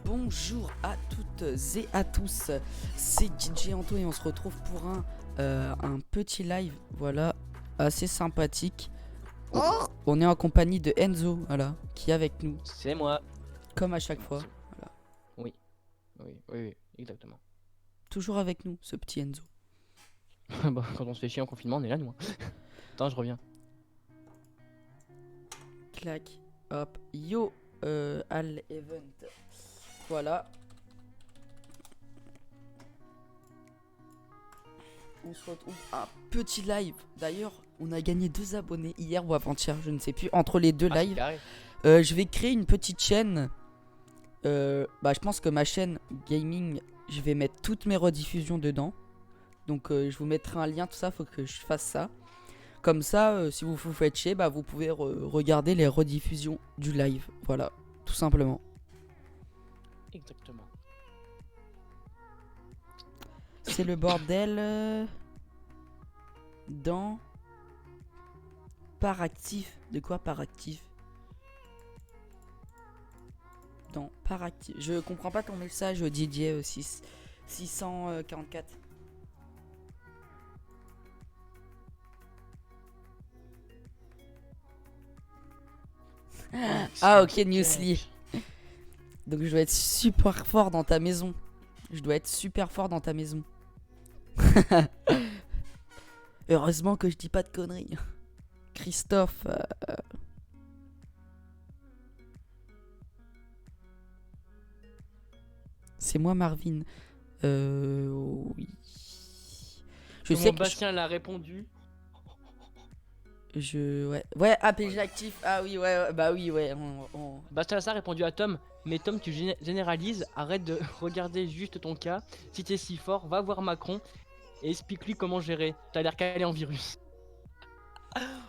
Bonjour à toutes et à tous, c'est DJ Anto et on se retrouve pour un petit live, voilà, assez sympathique. On est en compagnie de Enzo, voilà, qui est avec nous, C'est moi. comme à chaque fois, voilà. Oui, exactement. Toujours avec nous, ce petit Enzo. Bah, quand on se fait chier en confinement, on est là, nous. Attends, je reviens. Clac, hop, yo, al event, voilà. On se retrouve un petit live. D'ailleurs, on a gagné 2 abonnés hier ou avant-hier, je ne sais plus, entre les deux Ah, c'est lives. carré. Je vais créer une petite chaîne. Je pense que ma chaîne gaming, je vais mettre toutes mes rediffusions dedans. Donc je vous mettrai un lien, tout ça, faut que je fasse ça. Comme ça, si vous vous faites chier, vous pouvez regarder les rediffusions du live. Voilà, tout simplement. Exactement. C'est le bordel dans par actif. De quoi par actif? Dans par actif. Je comprends pas ton message, Didier 644. Ah ok, Newsly. Donc je dois être super fort dans ta maison. Je dois être super fort dans ta maison. Heureusement que je dis pas de conneries. Christophe. C'est moi Marvin. Oui. Je sais que Bastien l'a répondu. Ouais, APG actif. Ah oui, ouais, bah oui, ouais. Bastien a répondu à Tom. Mais Tom, tu généralises. Arrête de regarder juste ton cas. Si t'es si fort, va voir Macron et explique-lui comment gérer. T'as l'air calé en virus.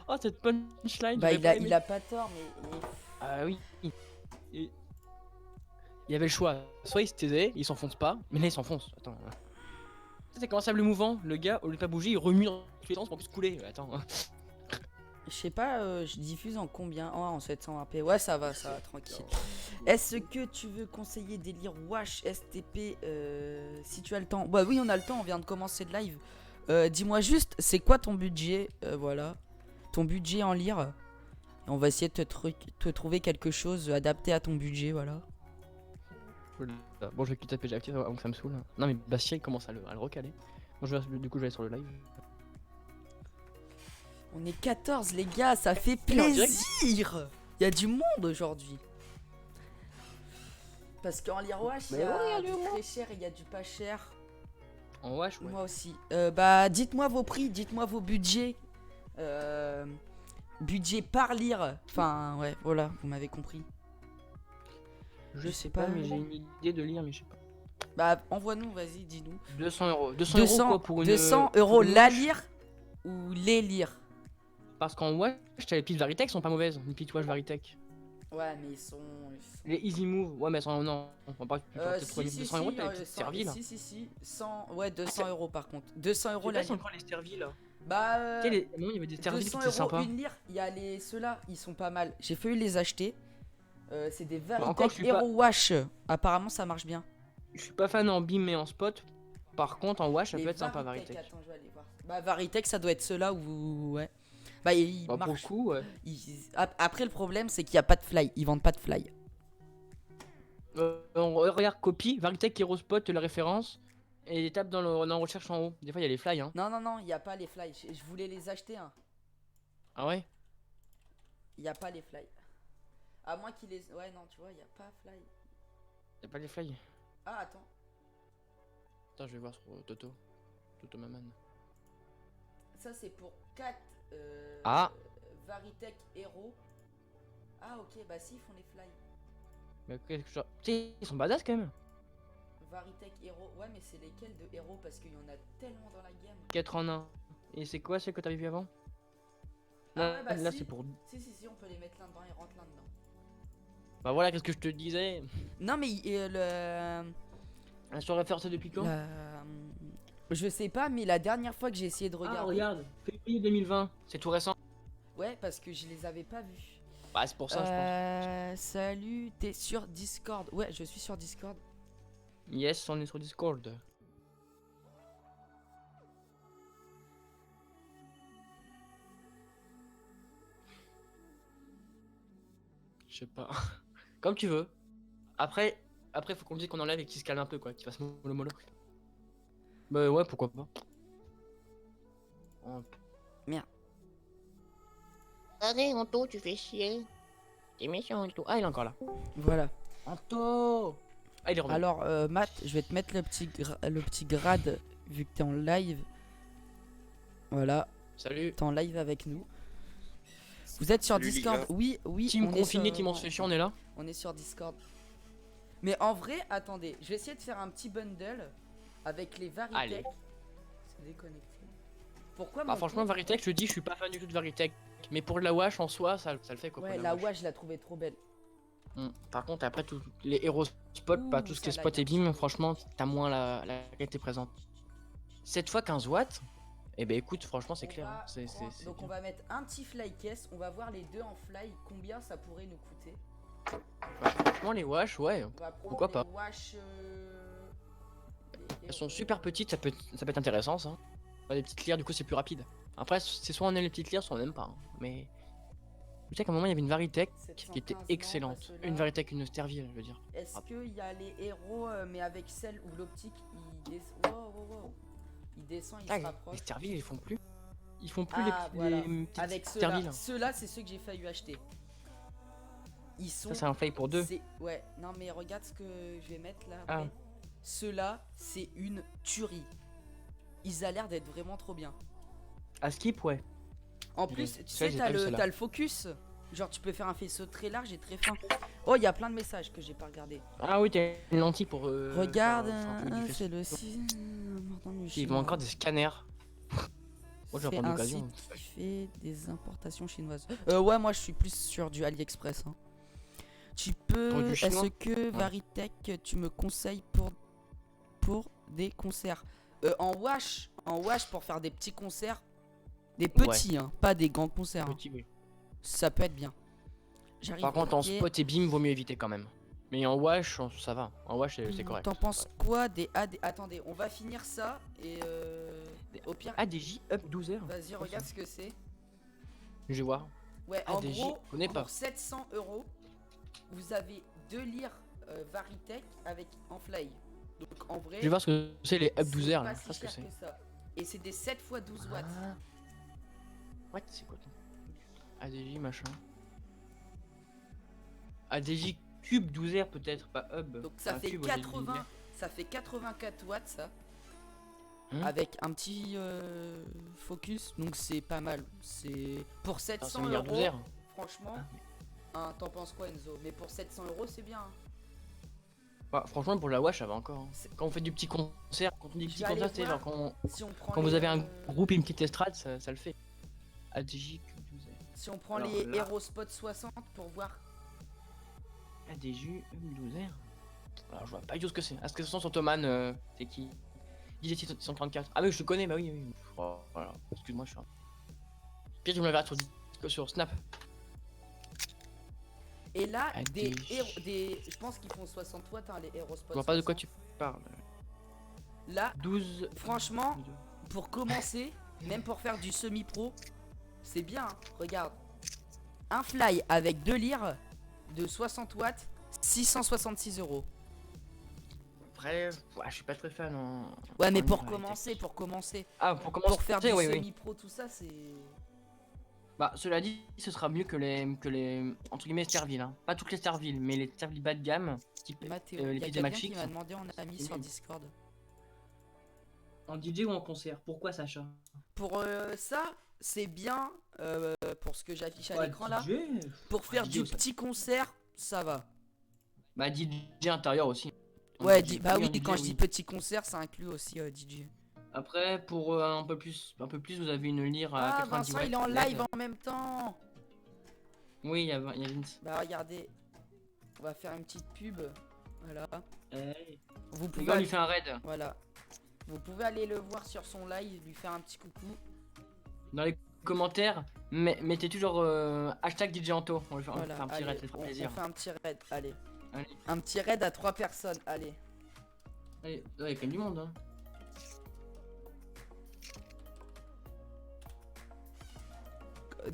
Oh, cette punchline. Bah j'aurais pas aimé. il a pas tort, mais. Ah oui. Il y avait le choix. Soit il se taisait, il s'enfonce pas. Mais là, il s'enfonce. Attends. C'est comme un sable mouvant. Le gars, au lieu de pas bouger, il remue dans tous les sens pour plus couler. Attends. Je sais pas, je diffuse en combien? Oh, en 720p. Ouais, ça va, tranquille. Est-ce que tu veux conseiller des lire Wash STP si tu as le temps? Bah oui, on a le temps, on vient de commencer le live. Dis-moi juste, c'est quoi ton budget? Voilà. Ton budget en lire. Et on va essayer de te trouver quelque chose adapté à ton budget, voilà. Bon, je vais quitter PG Active avant que ça me saoule. Non, mais Bastien il commence à le recaler. Bon, du coup, je vais aller sur le live. On est 14 les gars, ça fait Mais en direct. plaisir. Il y a du monde aujourd'hui. Parce qu'en lire Wash, il y a du très cher et il y a du pas cher. En wash, ouais. Moi aussi. Dites-moi vos prix, dites-moi vos budgets. Budget par lire. Enfin, ouais, voilà, vous m'avez compris. Je sais pas, mais j'ai une idée de lire, mais je sais pas. Bah, envoie-nous, vas-y, dis-nous. 200 euros. 200 euros quoi pour une. 200 pour euros une la wash. lire ou les lire? Parce qu'en wash, les piles Varitech sont pas mauvaises. Les piles wash Varitech. Ouais, mais ils sont. Les Easy Move, ouais, mais elles sont. Non, on va pas. Si, 200 euros, t'as les petites servies là. Si. 100, ouais, 200 euros par contre. 200 euros la Là, c'est lire. encore les servies là. Bah, Tu sais, il y avait des servies qui 200 étaient euros sympas. une lire. Il y a ceux-là, ils sont pas mal. J'ai failli les acheter. C'est des encore, Varitech Hero Wash. Apparemment, ça marche bien. Je suis pas fan en beam et en spot. Par contre, en wash, ça Les peut être sympa, Varitech, Varitech. attends, je vais aller voir. Bah, Varitech, ça doit être ceux-là où. Ouais. Ils Bah, pour le marchent. coup, ouais. Après, le problème, c'est qu'il n'y a pas de fly. Ils vendent pas de fly. On regarde copie, Varitech Hero Spot, la référence. Et tape dans la recherche en haut. Des fois, il y a les fly, hein. Non, il n'y a pas les fly. Je voulais les acheter, hein. Ah ouais? Il n'y a pas les fly. À moins qu'il les. Ouais, non, tu vois, il n'y a pas fly. Y'a pas les fly? Ah, attends. Attends, je vais voir sur Toto. Toto Maman. Ça, c'est pour 4 Varitech Hero. Ah, ok, bah si, ils font les fly. Mais qu'est-ce que je. Tu sais, ils sont badass quand même. Varitech Hero. Ouais, mais c'est lesquels de Hero? Parce qu'il y en a tellement dans la gamme. 4 en 1. Et c'est quoi celle que t'avais vu avant? Ah ouais, bah Là, si. c'est pour. Si, on peut les mettre là-dedans, ils rentrent là-dedans. Bah voilà, qu'est-ce que je te disais. Non, mais Sur la faire ça depuis quand? je sais pas, mais la dernière fois que j'ai essayé de regarder. Ah, regarde, février 2020, c'est tout récent. Ouais, parce que je les avais pas vus. Bah, c'est pour ça, je pense. Salut, t'es sur Discord? Ouais, je suis sur Discord. Yes, on est sur Discord. Je sais pas. Comme tu veux. Après, faut qu'on dise qu'on enlève et qu'il se calme un peu, quoi. Qu'il fasse mollo mollo. Bah, ouais, pourquoi pas. Hop. Merde. Allez, Anto, tu fais chier. T'es méchant, Anto. Ah, il est encore là. Voilà. Anto. Ah, il est revenu. Alors, Matt, je vais te mettre le petit grade vu que t'es en live. Voilà, Salut. t'es en live avec nous. Vous êtes sur Salut, les Discord? gars. Oui, oui. Team on est confiné, sur- team on se fait chier, on est là. On est sur Discord. Mais en vrai, attendez, je vais essayer de faire un petit bundle avec les Allez. Varitech. C'est déconnecté. Pourquoi Bah, mon franchement, compte- Varitech, je te dis, je suis pas fan du tout de Varitech. Mais pour de la wash en soi, ça le fait quoi. Ouais, pour de la wash. wash, je la trouvais trop belle. Par contre, après, tous les héros spot, Ouh, pas tout ce qui est ça spot lag et un beam, petit peu. franchement, t'as moins la qualité présente. 7 fois 15 watts, et ben écoute, franchement, c'est On clair. va Hein. C'est donc bien. on va mettre un petit fly case. On va voir les deux en fly, combien ça pourrait nous coûter. Bah, franchement, les wash, ouais, On va prendre pourquoi les pas. wash. Elles sont super petites, ça peut être intéressant, ça. Bah, les petites lyres, du coup, c'est plus rapide. Après, c'est soit on aime les petites lyres, soit on aime pas. Hein. Mais. Je sais qu'à un moment, il y avait une Varitech qui était 715, non, excellente. pas ceux-là. Une Varitech, une Sterville, je veux dire. Est-ce qu'il y a les héros, mais avec celle où l'optique il descend, il Ah, se les rapproche. Sterville, ils font plus. Ils font plus Ah, voilà. les petites Avec ceux-là. Sterville. Ceux-là, c'est ceux que j'ai failli acheter. Ils sont. Ça, c'est un fail pour deux. Ouais, non, mais regarde ce que je vais mettre là. Ah. Après. Ceux-là, c'est une tuerie. Ils ont l'air d'être vraiment trop bien. À skip, ouais. En Il plus, est- tu ça, sais, j'ai t'as pas vu le, celle-là. t'as le focus. Genre, tu peux faire un faisceau très large et très fin. Oh, il y a plein de messages que j'ai pas regardé. Ah oui, t'as une lentille pour. Regarde, faire un peu du c'est faisceau. le 6. Ils ont encore des scanners. Moi, je vais C'est prendre un l'occasion. site qui fait des importations chinoises. Ouais, moi je suis plus sur du AliExpress. Hein. Tu peux. Pour du chinois Est-ce que Varitech, tu me conseilles pour des concerts en wash pour faire des petits concerts. Des petits, hein, pas des grands concerts. Hein. Petit, oui. Ça peut être bien. J'arrive. Par contre, en ok. spot et beam, vaut mieux éviter quand même. Mais en wash, ça va. En wash, c'est correct. T'en penses quoi des AD? Attendez, on va finir ça et au pire. ADJ up 12 heures. Vas-y, regarde ce que c'est. Je vais voir. Ouais, en ADJ, gros, connais pas. pour 700 €, vous avez 2 lyres Varitech avec en fly. Donc en vrai, Je vais voir ce que c'est les up 12 c'est heures pas là. Je si sais ce que cher c'est. que ça. Et c'est des 7 x 12 watts. Ah. What, c'est quoi ton ADJ machin. ADJ cube 12 heures peut-être, pas hub. Donc ça Un fait cube, ouais, 80, ça fait 84 watts ça. Hein Avec un petit focus, donc c'est pas mal. C'est pour Ah, c'est 700 un milliard 12 €. heures. Franchement, Ah, hein, t'en penses quoi Enzo? Mais pour 700 € c'est bien. Hein. Bah, franchement, pour la wash, ça va encore. Hein. C'est- Quand on fait du petit concert, quand on dit Je petit vais aller concert, c'est genre voir. quand, Si on prend quand les, vous avez un groupe et une petite estrade, ça le fait. ADJ cube 12 heures. si on prend Alors les là- Aerospot 60 pour voir. ADJ hub 12 heures. Alors je vois pas du tout ce que c'est. Est-ce que ce sont sur Thoman, c'est qui DJ 634. Ah oui, je te connais, bah oui, oui. Oh, voilà. Excuse-moi, je suis un. Pire, je me la verrai sur Snap. Et là, Ah, je pense qu'ils font 60 watts hein, les Aerospot. Je vois pas de quoi 60. tu parles. Là, 12. franchement, pour commencer, même pour faire du semi-pro, c'est bien. Hein. Regarde. Un fly avec 2 lyres de 60 watts, 666 €. Après, ouais, je suis pas très fan en. Ouais, mais en pour Varitech. commencer, Ah, pour commencer, pour faire du oui, oui. semi-pro, tout ça, c'est. Bah, cela dit, ce sera mieux que les entre guillemets Sterville. Hein. Pas toutes les Sterville, mais les Sterville bas de gamme, type Mathéo, les il y a petits quelqu'un Max qui Fix. m'a demandé en ami c'est sur nul. Discord. En DJ ou en concert? Pourquoi Sacha? Pour ça, c'est bien pour ce que j'affiche à l'écran là. Pour faire DJ du aussi. petit concert, ça va. Bah, DJ intérieur aussi. En Ouais, DJ, bah oui, en DJ, quand je oui. dis petit concert, ça inclut aussi DJ. Après, pour un peu plus, vous avez une lyre à Ah, 90 Vincent, watts. il est en LED. live en même temps. Oui, il y a Vince. Bah regardez, on va faire une petite pub. Voilà. Vous Le pouvez gars lui aller... fait un raid. Voilà. Vous pouvez aller le voir sur son live, lui faire un petit coucou. Dans les commentaires, mettez toujours hashtag DJ Anto. On va faire Voilà, un petit allez, raid, ça fera on plaisir. fait un petit raid, allez. Allez, Un petit raid à 3 personnes, allez. allez, il y a quand même du monde. Hein.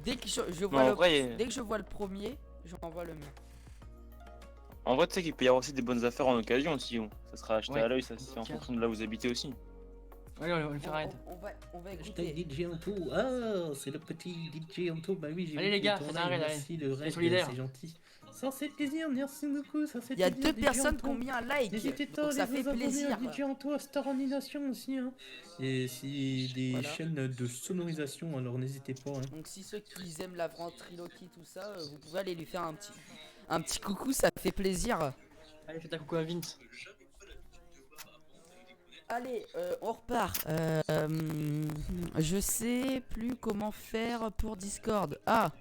Dès que je Mais vois en vrai, dès que je vois le premier, j'envoie le mien. en vrai, tu sais qu'il peut y avoir aussi des bonnes affaires en occasion aussi. Bon. Ça sera acheté Ouais. à l'œil, ça c'est en fonction de là où vous habitez aussi. Allez, on va le faire raid. On va Hashtag écouter. DJ Anto. Ah, c'est le petit DJ Anto. Bah oui, j'ai Allez, vu les que gars, ton faites un live, raid, merci le raid, solidaire. c'est gentil. Ça fait plaisir, merci beaucoup, ça fait Il y a plaisir, 2 DJ personnes qui Anto. ont mis un like. N'hésitez pas Donc à ça aller fait vous abonner plaisir. à DJ Anto à Star Animation aussi. Hein. Et si des Voilà. chaînes de sonorisation, alors n'hésitez pas. Hein. Donc si ceux qui aiment la ventriloquie, tout ça, vous pouvez aller lui faire un petit coucou, ça fait plaisir. Allez, faites un coucou à Vince. Allez, on repart. Je sais plus comment faire pour Discord. Ah,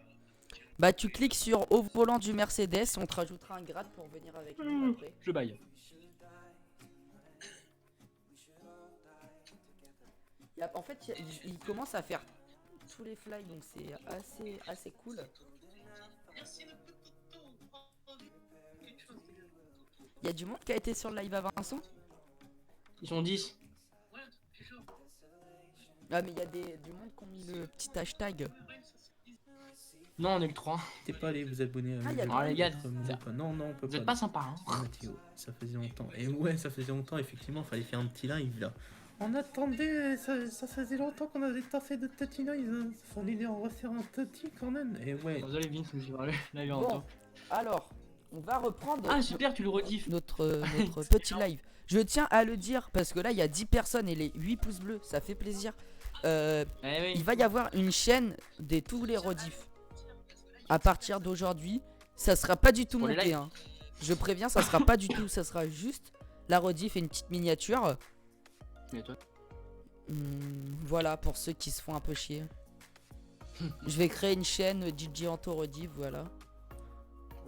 bah tu cliques sur au volant du Mercedes, on te rajoutera un grade pour venir avec nous après. Je baille. En fait, il commence à faire tous les fly, donc c'est assez cool. Il y a du monde qui a été sur le live à Vincent. Ils sont 10. Ah mais il y a du monde qui ont mis le petit hashtag. Non, on est que 3. N'hésitez pas à aller vous abonner à Ah, y a nous, pas- les gars, Non, non, on peut Vous êtes pas. pas sympa, hein. Ah, Mathéo, ça faisait longtemps. Et ouais, ça faisait longtemps, effectivement, fallait faire un petit live là. On attendait, ça faisait longtemps qu'on avait pas fait de petit live. Hein. Fallait en refaire un petit quand même. Et ouais, Désolé, Vince, je me suis parlé. Là, il est en Bon, temps. alors, on va reprendre Ah, super, tu le rediff. notre petit live. Je tiens à le dire parce que là il y a 10 personnes et les 8 pouces bleus, ça fait plaisir. Eh oui. Il va y avoir une chaîne des tous les rediffs. À partir d'aujourd'hui, ça sera pas du tout Pour les monté. lives. Hein. Je préviens, ça sera pas du tout, ça sera juste la rediff et une petite miniature. Mais toi. Voilà pour ceux qui se font un peu chier. Je vais créer une chaîne DJ Anto rediff, voilà.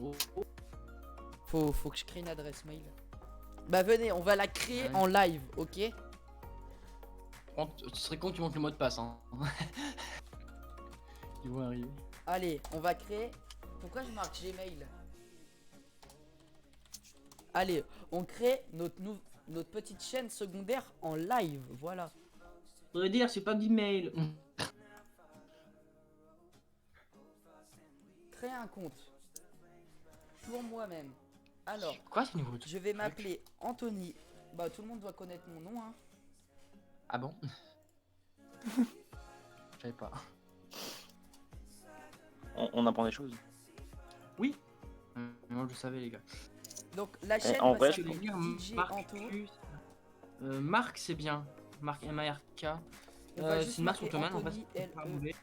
Oh. Faut que je crée une adresse mail. Bah venez, on va la créer Ouais. en live, ok? Ce serait con que tu montes le mot de passe, hein. Ils vont arriver. Allez, on va créer. Pourquoi je marque Gmail? Allez, on crée notre petite chaîne secondaire en live, voilà. Faudrait dire, c'est pas d'email. Créer un compte pour moi-même. Alors, Quoi, c'est nouveau? je vais m'appeler Anthony. Bah, tout le monde doit connaître mon nom, hein. Ah bon? Je savais pas. On apprend des choses. Oui. Moi, je savais, les gars. Donc, la chaîne en va vrai, s'appeler DJ Anto. Marc, c'est bien. Marc M-A-R-K. On va juste C'est une marque marquer ottomane, en fait. Anthony, c'est pas L-E. mauvais.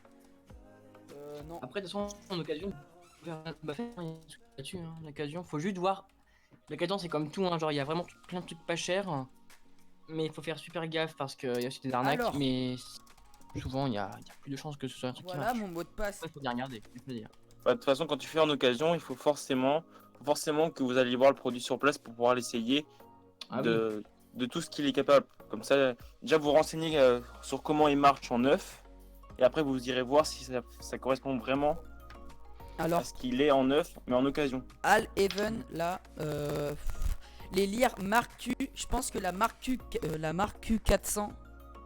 Non. Après, de toute façon, en occasion, bah, faire un truc là-dessus, hein, en occasion, faut juste voir. L'occasion, c'est comme tout, hein, genre, il y a vraiment plein de trucs pas chers, mais il faut faire super gaffe parce qu'il y a aussi des arnaques, Alors. mais souvent, il y a plus de chances que ce soit un truc qui Voilà marche. mon mot de passe. Il faut bien regarder, je peux dire. Bah, de toute façon, quand tu fais en occasion, il faut forcément que vous alliez voir le produit sur place pour pouvoir l'essayer Ah de tout ce qu'il est capable. Comme ça, déjà vous renseignez sur comment il marche en neuf, et après vous irez voir si ça correspond vraiment Alors, à ce qu'il est en neuf, mais en occasion. Al Even, là, les lire marque Q, je pense que la marque Q400,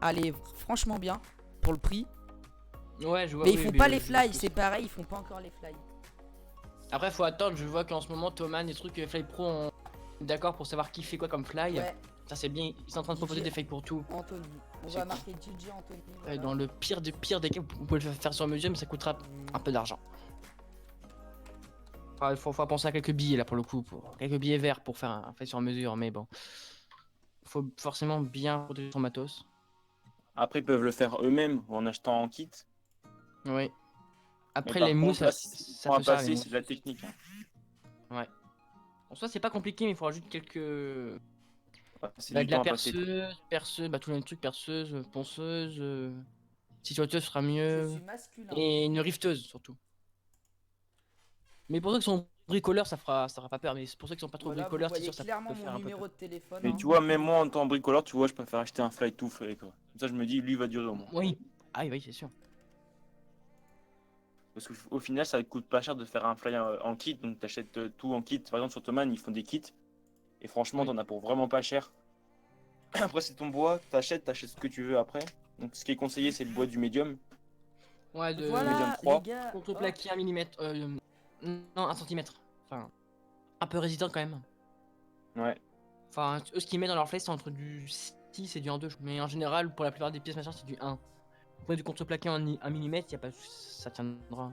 elle est franchement bien pour le prix. Ouais, je vois. Mais ils oui, font mais pas je- les fly, c'est pareil, ils font pas encore les fly. Après, faut attendre, je vois qu'en ce moment, Thoman, les trucs Fly Pro, on est d'accord pour savoir qui fait quoi comme fly. Ouais, Ça, c'est bien, ils sont en train de proposer des fly pour tout. Anthony. On C'est va cool. marquer DJ Anthony. Et voilà. dans le pire des cas, vous pouvez le faire sur mesure, mais ça coûtera un peu d'argent. Enfin, il faut penser à quelques billets là pour le coup, pour quelques billets verts pour faire un fait sur mesure, mais bon. Faut forcément bien protéger son matos. Après, ils peuvent le faire eux-mêmes en achetant en kit. Oui. Après, Mais les par mousses, contre, là, ça pour peut ça, passer, les c'est de la technique. Hein. mousses. En soi, c'est pas compliqué, mais il faut rajouter quelques. Ouais, c'est Bah, du de la temps à passer. perceuse, bah tous les trucs, perceuse, ponceuse, situateuse sera Je mieux. suis masculin. Et une rifteuse surtout. Mais pour ceux qui sont bricoleurs, ça fera pas peur. Mais pour ceux qui sont pas trop Voilà, vous bricoleurs, c'est voyez sûr ça clairement peut faire mon un peu numéro peur. de téléphone. Mais hein. tu vois, même moi en tant que bricoleur, tu vois, je préfère acheter un fly tout fait. Quoi. Comme ça, je me dis, lui, il va durer au moins. Oui. Ah oui, c'est sûr. Parce qu'au final, ça coûte pas cher de faire un fly en kit. Donc, tu achètes tout en kit. Par exemple, sur Thomann, ils font des kits. Et franchement, Oui. t'en as pour vraiment pas cher. Après, c'est ton bois. T'achètes ce que tu veux après. Donc, ce qui est conseillé, c'est le bois du médium. Ouais, de Medium Voilà, 3. les gars. contreplaqué 1 mm. Non, 1 centimètre. Enfin, un peu résistant quand même. Ouais. Enfin, eux, ce qu'ils mettent dans leur fly, c'est entre du 6 et du 1,2. Mais en général, pour la plupart des pièces machin, c'est du 1. Vous prenez du contreplaqué en 1 mm, y a pas... ça tiendra.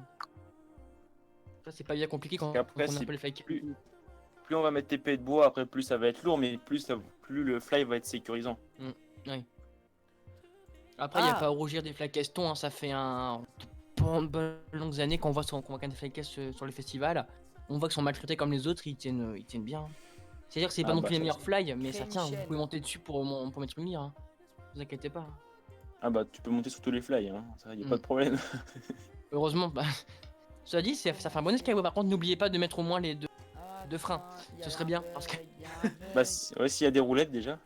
Ça, c'est pas bien compliqué quand Après, on a un c'est peu les fly. plus on va mettre TP de bois, après, plus ça va être lourd. Mais plus le fly va être sécurisant. Oui. Après, il y a Ah. pas à rougir des fly castons, hein, ça fait pendant de bonnes longues années qu'on voit quand même des fly casts sur les festivals. On voit qu'ils sont maltraités comme les autres, ils tiennent bien. C'est-à-dire que c'est pas Ah non bah, plus les ça, meilleurs fly, mais Crée ça une tient, vous chaîne. pouvez monter dessus pour mettre une mire. Hein. Vous inquiétez pas. Ah bah, tu peux monter sur tous les fly. Hein. Ça, y a pas Mm. de problème. Heureusement, bah, cela dit, ça fait un bon escape. Par contre, n'oubliez pas de mettre au moins les deux. De frein. Ce serait bien, parce que- Bah, ouais, s'il y a des roulettes déjà.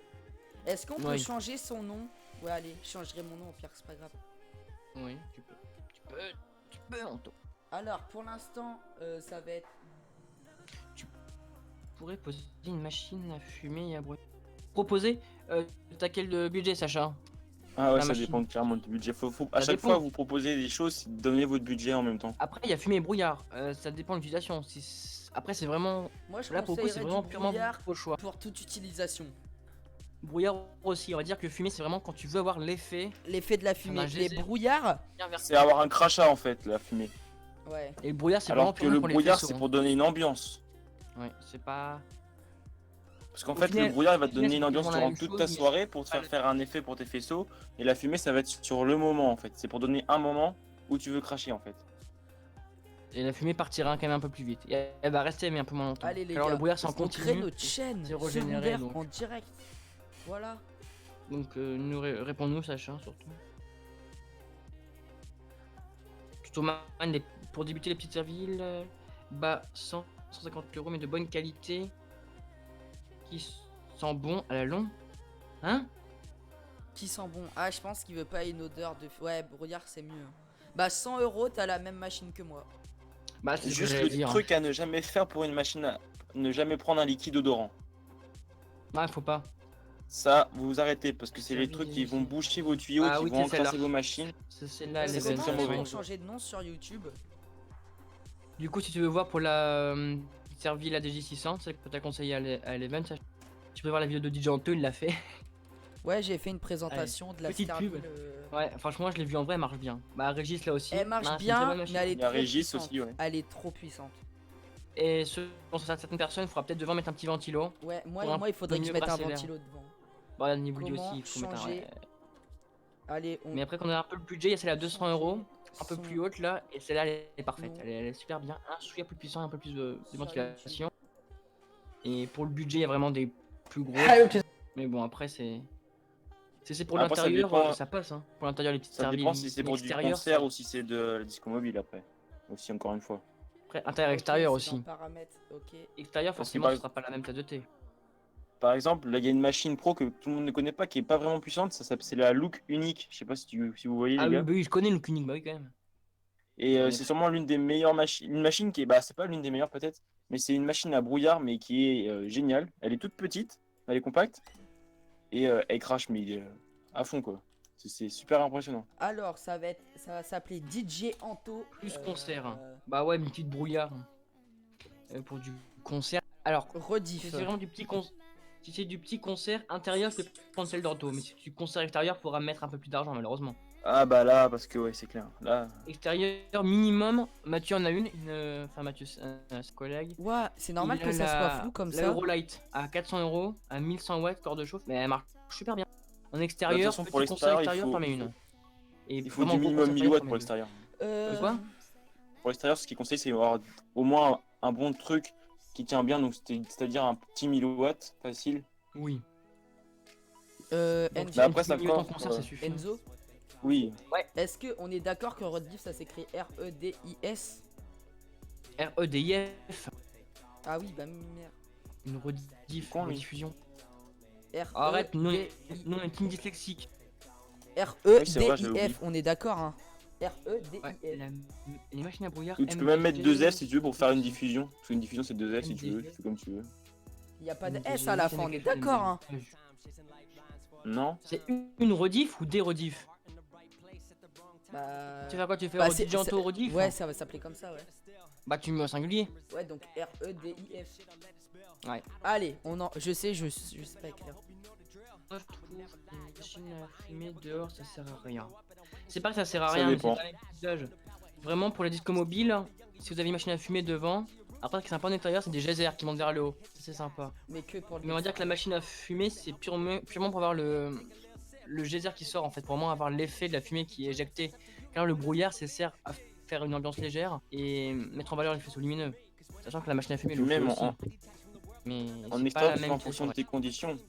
Est-ce qu'on peut Oui. changer son nom? Ouais, allez, je changerai mon nom, au pire, c'est pas grave. Oui, tu peux, Anto. Alors, pour l'instant, ça va être. Tu pourrais poser une machine à fumer et à brûler. Proposer, t'as quel budget, Sacha? Ah ouais, La ça machine. dépend clairement du budget. À Ça chaque dépend. fois, vous proposez des choses, donnez votre budget en même temps. Après, il y a fumée et brouillard. Ça dépend de l'utilisation. Après, c'est vraiment. Moi, je Là, pour le coup, c'est conseillerais vraiment du purement brouillard vos choix. pour toute utilisation. Brouillard aussi. On va dire que fumée, c'est vraiment quand tu veux avoir l'effet. L'effet de la fumée. un Les geyser. brouillards, C'est avoir un crachat en fait, la fumée. ouais. Et le brouillard, c'est vraiment Alors que purement le pour les brouillard, faisceaux, c'est hein. pour donner une ambiance. Ouais, c'est pas. Parce qu'en Au fait, final- le brouillard, il va au te final, donner c'est une ambiance quasiment la durant même toute chose, ta mais soirée pour te pas faire un effet pour tes faisceaux. Et la fumée, ça va être sur le moment en fait. C'est pour donner un moment où tu veux cracher en fait. Et la fumée partira quand même un peu plus vite. Et elle va rester, mais un peu moins longtemps. Allez, les Alors, gars, le brouillard, c'est en on crée continu. notre chaîne c'est régénéré, secondaire donc. en direct. Voilà. Donc, réponds-nous, Sacha, surtout. Thomas, pour débuter les petites serviles, bas 150 €, mais de bonne qualité. Qui sent bon à la longue. Hein? Qui sent bon? Ah, je pense qu'il veut pas une odeur de. Ouais, brouillard, c'est mieux. Bah, 100 €, t'as la même machine que moi. Bah, c'est Juste ce que le j'allais dire. truc à ne jamais faire pour une machine, ne jamais prendre un liquide odorant. Ouais, faut pas. Ça, vous vous arrêtez parce que c'est les Service trucs qui vont ici. boucher vos tuyaux, Ah qui oui, vont c'est celle-là. encrasser vos machines. C'est là, C'est les comme Comment ça, ils mauvais. vont changer de nom sur YouTube? Du coup, si tu veux voir pour la servile la DJ600, celle que t'as conseillé à l'event, tu peux voir la vidéo de DJ Anto, il l'a fait. Ouais, j'ai fait une présentation de la petite Starville, pub. Ouais, franchement, je l'ai vu en vrai, elle marche bien. Bah, Régis là aussi. Elle marche Bah, c'est une très bien, bonne mais machine. elle est Il y a trop Régis puissante. aussi, ouais. Elle est trop puissante. Et selon certaines personnes, il faudra peut-être devant mettre un petit ventilo. Ouais, Pour moi, un il faudrait peu que je mieux mette un passer l'air. ventilo devant. Bah, niveau lui Comment aussi, il faut mettre un. changer Ouais. Allez, on. Mais après, quand on a un peu le budget, il y a celle à 200 €, un peu Son- plus haute là, et celle-là, elle est parfaite. Non. Elle est super bien. Un souffle plus puissant, un peu plus de Sur ventilation. Et pour le budget, il y a vraiment des plus gros. Mais bon, après, c'est pour Après, ça l'intérieur, dépend. ça passe. Hein. Pour l'intérieur, les petites Ça serviles. dépend si c'est pour du extérieur, concert ou si c'est de la disco mobile après. Aussi, encore une fois. Après, intérieur, Ok, extérieur c'est aussi. dans paramètres, ok. Extérieur, Parce que forcément, par- ce sera pas la même tasse de thé. Par exemple, là, il y a une machine pro que tout le monde ne connaît pas, qui est pas vraiment puissante. C'est la Look Unique. Je sais pas si vous voyez, Ah les oui, gars. bah oui, je connais le Kunig, bah oui, quand même. Et On est c'est prêt. sûrement l'une des meilleures machines. Une machine qui est, bah, c'est pas l'une des meilleures peut-être, mais c'est une machine à brouillard, mais qui est géniale. Elle est toute petite, elle est compacte, et elle crache, mais à fond, quoi. C'est super impressionnant. Alors, ça va s'appeler DJ Anto. Plus concert. Bah ouais, une petite brouillard. Pour du concert. Alors, si Rediff. c'est vraiment du petit concert. Si c'est du petit concert intérieur, je peux prendre celle d'Anto. Mais si c'est du concert extérieur, faudra mettre un peu plus d'argent, malheureusement. Ah bah là, parce que ouais, c'est clair. Là, Extérieur minimum, Mathieu en a une. Enfin, Mathieu, c'est collègue. Ouais, c'est normal Il que a ça soit flou comme la ça. Eurolight à 400 €, à 1100 watts, corps de chauffe, mais elle marche super bien. En de extérieur, toute façon, petit pour concert l'extérieur, extérieur, il t'en mets une. Et faut vraiment du gros minimum concert 1000 extérieur, watts t'en mets pour deux. l'extérieur. Quoi Pour l'extérieur, ce qui est conseillé, c'est avoir au moins un bon truc qui tient bien, donc c'est-à-dire un petit 1000 watts facile. Oui. Enzo, Mais après, ça en coffre, concert, ça suffit. Enzo, Oui, est-ce qu'on est d'accord que Rediff ça s'écrit R-E-D-I-S? REDIF, Ah oui, bah merde. une rediff, Con, lui. rediffusion. R-E-D-I- Arrête, nous on est team dyslexique. Oui, c'est vrai, j'avais oublié. R-E-D-I-F, on est d'accord, hein. R-E-D-I-F. Ouais, les machines à brouillard. Ou tu peux même mettre 2 F si tu veux pour faire une diffusion. Parce qu'une diffusion c'est 2 F si tu veux, tu fais comme tu veux. Il n'y a pas de S à la fin, on est d'accord, hein. Non? C'est une rediff ou des rediffs? Bah... Tu fais quoi? Tu fais bah, rediff Gianto rediff? Ouais, ça va s'appeler comme ça, ouais. Bah tu mets au singulier. Ouais, donc R-E-D-I-F. Ouais. Allez, je sais pas écrire. Moi, je trouve que les machines à fumer dehors, ça sert à rien. C'est pas que ça sert à Ça rien, mais dépend. c'est pas l'usage. Vraiment, pour les disques mobiles, si vous avez une machine à fumer devant, après, ce qui est sympa en extérieur, c'est des geysers qui montent vers le haut. C'est sympa. Mais que pour le... Mais on va dire que la machine à fumer, c'est purement pour avoir le geyser qui sort en fait, pour vraiment avoir l'effet de la fumée qui est éjectée. Car le brouillard, ça sert à faire une ambiance légère et mettre en valeur les faisceaux lumineux. Sachant que la machine à fumer, le fait Même aussi. Mais En c'est pas extérieur, la tu fais même en fonction de question. tes conditions.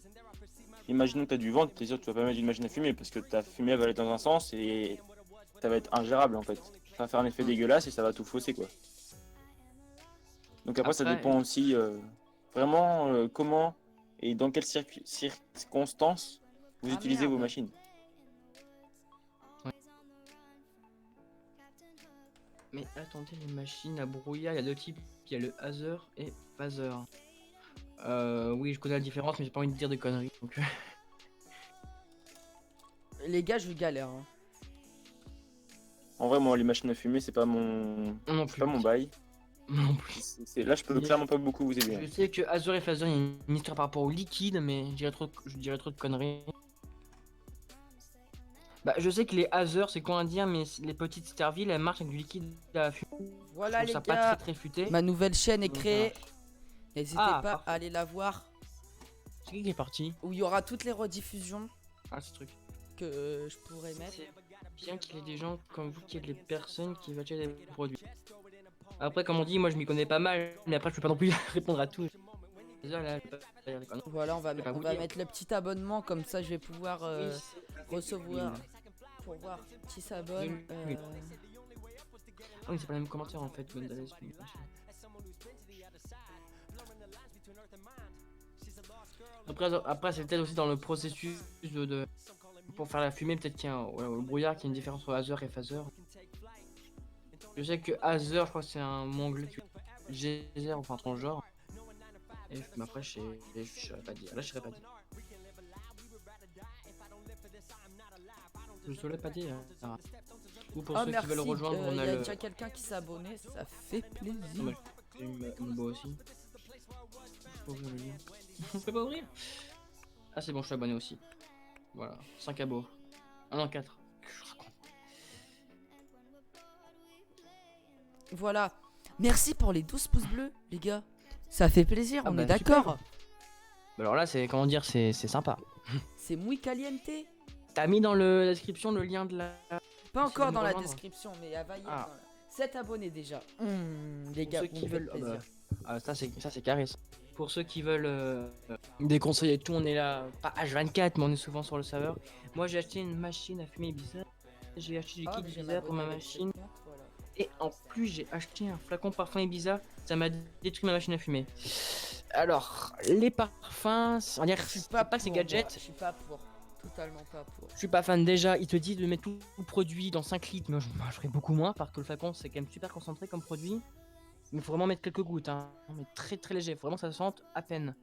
Imaginons que tu as du vent, t'es sûr que tu vas pas mettre une machine à fumer parce que ta fumée elle va aller dans un sens et ça va être ingérable en fait. Ça va faire un effet dégueulasse et ça va tout fausser quoi. Donc après, ça Après, dépend aussi vraiment comment et dans quelles circonstances vous Ah, utilisez merde. vos machines. Mais attendez, les machines à brouillard, il y a deux types. Il y a le Hazer et Phaser. Oui, je connais la différence, mais j'ai pas envie de dire des conneries. Donc... Les gars, je galère. Hein. En vrai, moi, les machines à fumer, c'est pas mon, non c'est plus. pas mon bail. Non plus. Là, je peux clairement pas beaucoup vous aider. Je hein. sais que Hazer et Phaser, il y a une histoire par rapport au liquide, mais je dirais trop de conneries. Bah, je sais que les Hazer, c'est quoi à dire, mais les petites Sterville, elles marchent avec du liquide à fumer. Voilà Je les trouve ça gars, pas très futé. ma nouvelle chaîne est Donc, créée. N'hésitez Ah, pas parfait. à aller la voir. C'est qui est parti? Où il y aura toutes les rediffusions Ah, ce truc. que je pourrais mettre. C'est bien qu'il y ait des gens comme vous qui aident les personnes qui veulent acheter des produits. Après, comme on dit, moi je m'y connais pas mal, mais après je peux pas non plus répondre à tout. Désolé, là, je peux pas dire des conneries. Voilà, on va, Je vais pas on vous va dire. mettre le petit abonnement, comme ça je vais pouvoir Oui, recevoir oui. pour voir qui s'abonne. Oui, oui. Ah oui, c'est pas le même commentaire en fait, Gonzalez. Après c'est peut-être aussi dans le processus pour faire la fumée, peut-être qu'il y a le brouillard, qu'il y a une différence entre Hazer et Phaser. Je sais que Hazer, je crois que c'est un mongol geyser, enfin un genre. Mais après, je saurais pas dire. Là, je saurais pas dire. Je saurais pas dire. Ou pour Oh ceux merci, qui veulent rejoindre, on il y a a le. déjà quelqu'un qui s'est abonné, ça fait plaisir. Ouais. Une bois aussi. Je peux ouvrir le lien. On peut pas ouvrir. Ah c'est bon, je suis abonné aussi. Voilà, 5 abos. Ah non, 4. Voilà. Merci pour les 12 pouces bleus, les gars. Ça fait plaisir, Ah on bah, est d'accord. Alors là, c'est comment dire, c'est sympa. C'est muy caliente. T'as mis dans la description le lien de la. Pas Si encore vous dans la rejoindre. description, mais à vailler. Ah. 7 abonnés déjà. Les Pour gars, ceux vous qui me faites veulent. plaisir. Ah, ça c'est carré. Ça. Pour ceux qui veulent des conseils et tout, on est là, pas H24, mais on est souvent sur le serveur. Moi j'ai acheté une machine à fumer Ibiza. J'ai acheté du Ah, kit mais je vais Ibiza pour ma m'abonner avec cette machine. montre, voilà. Et en plus, j'ai acheté un flacon parfum Ibiza. Ça m'a détruit ma machine à fumer. Alors, les parfums, on va dire Je suis pas pas que c'est pour, gadget. moi. Je suis pas pour. Totalement pas pour. Je suis pas fan déjà. Il te dit de mettre tout le produit dans 5 litres. Mais moi, je ferais beaucoup moins parce que le flacon, c'est quand même super concentré comme produit. Mais faut vraiment mettre quelques gouttes. Hein. Mais très très léger. Faut vraiment que ça se sente à peine.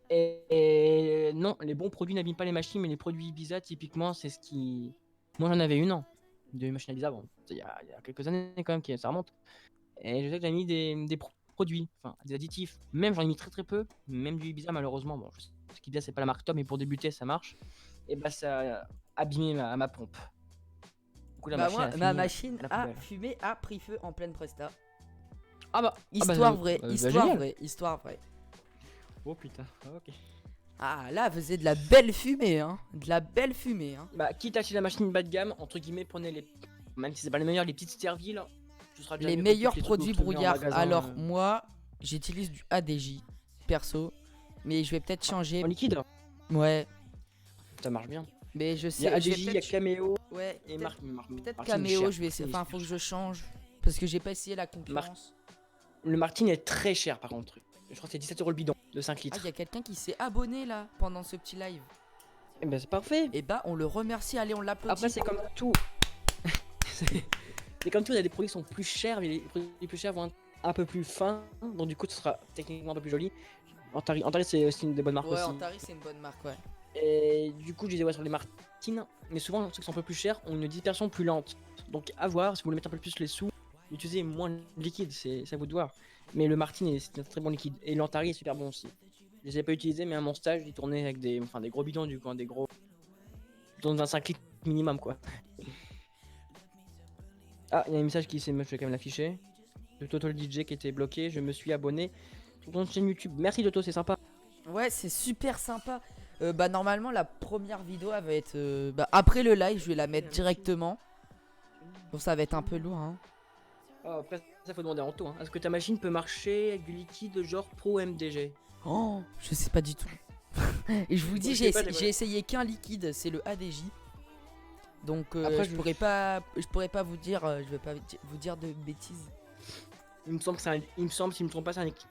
Et non, les bons produits n'abîment pas les machines. Mais les produits Ibiza, typiquement, c'est ce qui. Moi, j'en avais une an. De machine Ibiza. Bon, il y a quelques années quand même, ça remonte. Et je sais que j'ai mis des produits, enfin des additifs. Même j'en ai mis très très peu, même du Ibiza malheureusement. Bon, ce qui dit c'est pas la marque top, mais pour débuter ça marche. Et bah ça a abîmé ma pompe. Du coup, la Bah machine moi, a fini ma machine à la a poubelle. fumé, a pris feu en pleine presta. bah, Histoire vraie, histoire génial. vraie, histoire vraie. Oh putain, ok. Ah là, faisait de la belle fumée, hein. De la belle fumée, hein. Bah quitte à acheter la machine bas de gamme, entre guillemets, prenez les. Même si c'est pas les meilleurs, les petites Sterville. Ce sera déjà Les mieux que meilleurs toutes les trucs produits que vous trouvez en brouillard. magasin, Alors moi, j'utilise du ADJ, perso. Mais je vais peut-être changer. en liquide, Ouais. ça marche bien. Mais je Il y sais. a je vais ADJ, il y a peut-être- Cameo Ouais. et Peut-être Martin Cameo, cher. je vais essayer. Oui, Enfin, c'est faut que cher. je change. Parce que j'ai pas essayé la concurrence. Le Martin est très cher par contre. Je crois que c'est 17 € le bidon de 5 Ah, litres. il y a quelqu'un qui s'est abonné là pendant ce petit live. Et bah c'est parfait. Et bah, on le remercie. Allez, on l'applaudit. Après c'est comme tout. Mais comme tu vois, il y a des produits qui sont plus chers, mais les produits plus chers vont être un peu plus fins, donc du coup, ce sera techniquement un peu plus joli. Antares, c'est aussi une des bonnes marques Ouais, aussi. Antares, c'est une bonne marque, ouais. Et du coup, je disais ouais sur les Martines, mais souvent ceux qui sont un peu plus chers ont une dispersion plus lente. Donc à voir, si vous voulez mettre un peu plus les sous, utilisez moins de liquide, c'est à vous de voir. Mais le Martine, c'est un très bon liquide. Et l'Antari est super bon aussi. Je les ai pas utilisés, mais à mon stage, ils tournaient avec des gros bidons du coup, hein, des gros. Dans 25 litres minimum quoi. Ah, il y a un message qui s'est, je vais quand même l'afficher. De Total DJ qui était bloqué, je me suis abonné sur ton chaîne YouTube. Merci Toto, c'est sympa. Ouais, c'est super sympa. Bah normalement la première vidéo elle va être bah, après le live, je vais la mettre directement. Bon, ça va être un peu lourd hein. Oh, après, ça faut demander à Anto. Hein. Est-ce que ta machine peut marcher avec du liquide genre Pro MDG? Oh, je sais pas du tout. Et je vous dis, Je sais pas, j'ai essayé qu'un liquide, c'est le ADJ. Donc Après, je pourrais pas vous dire, je vais pas vous dire de bêtises. Il me semble que il me semble, si je me trompe pas, c'est un liquide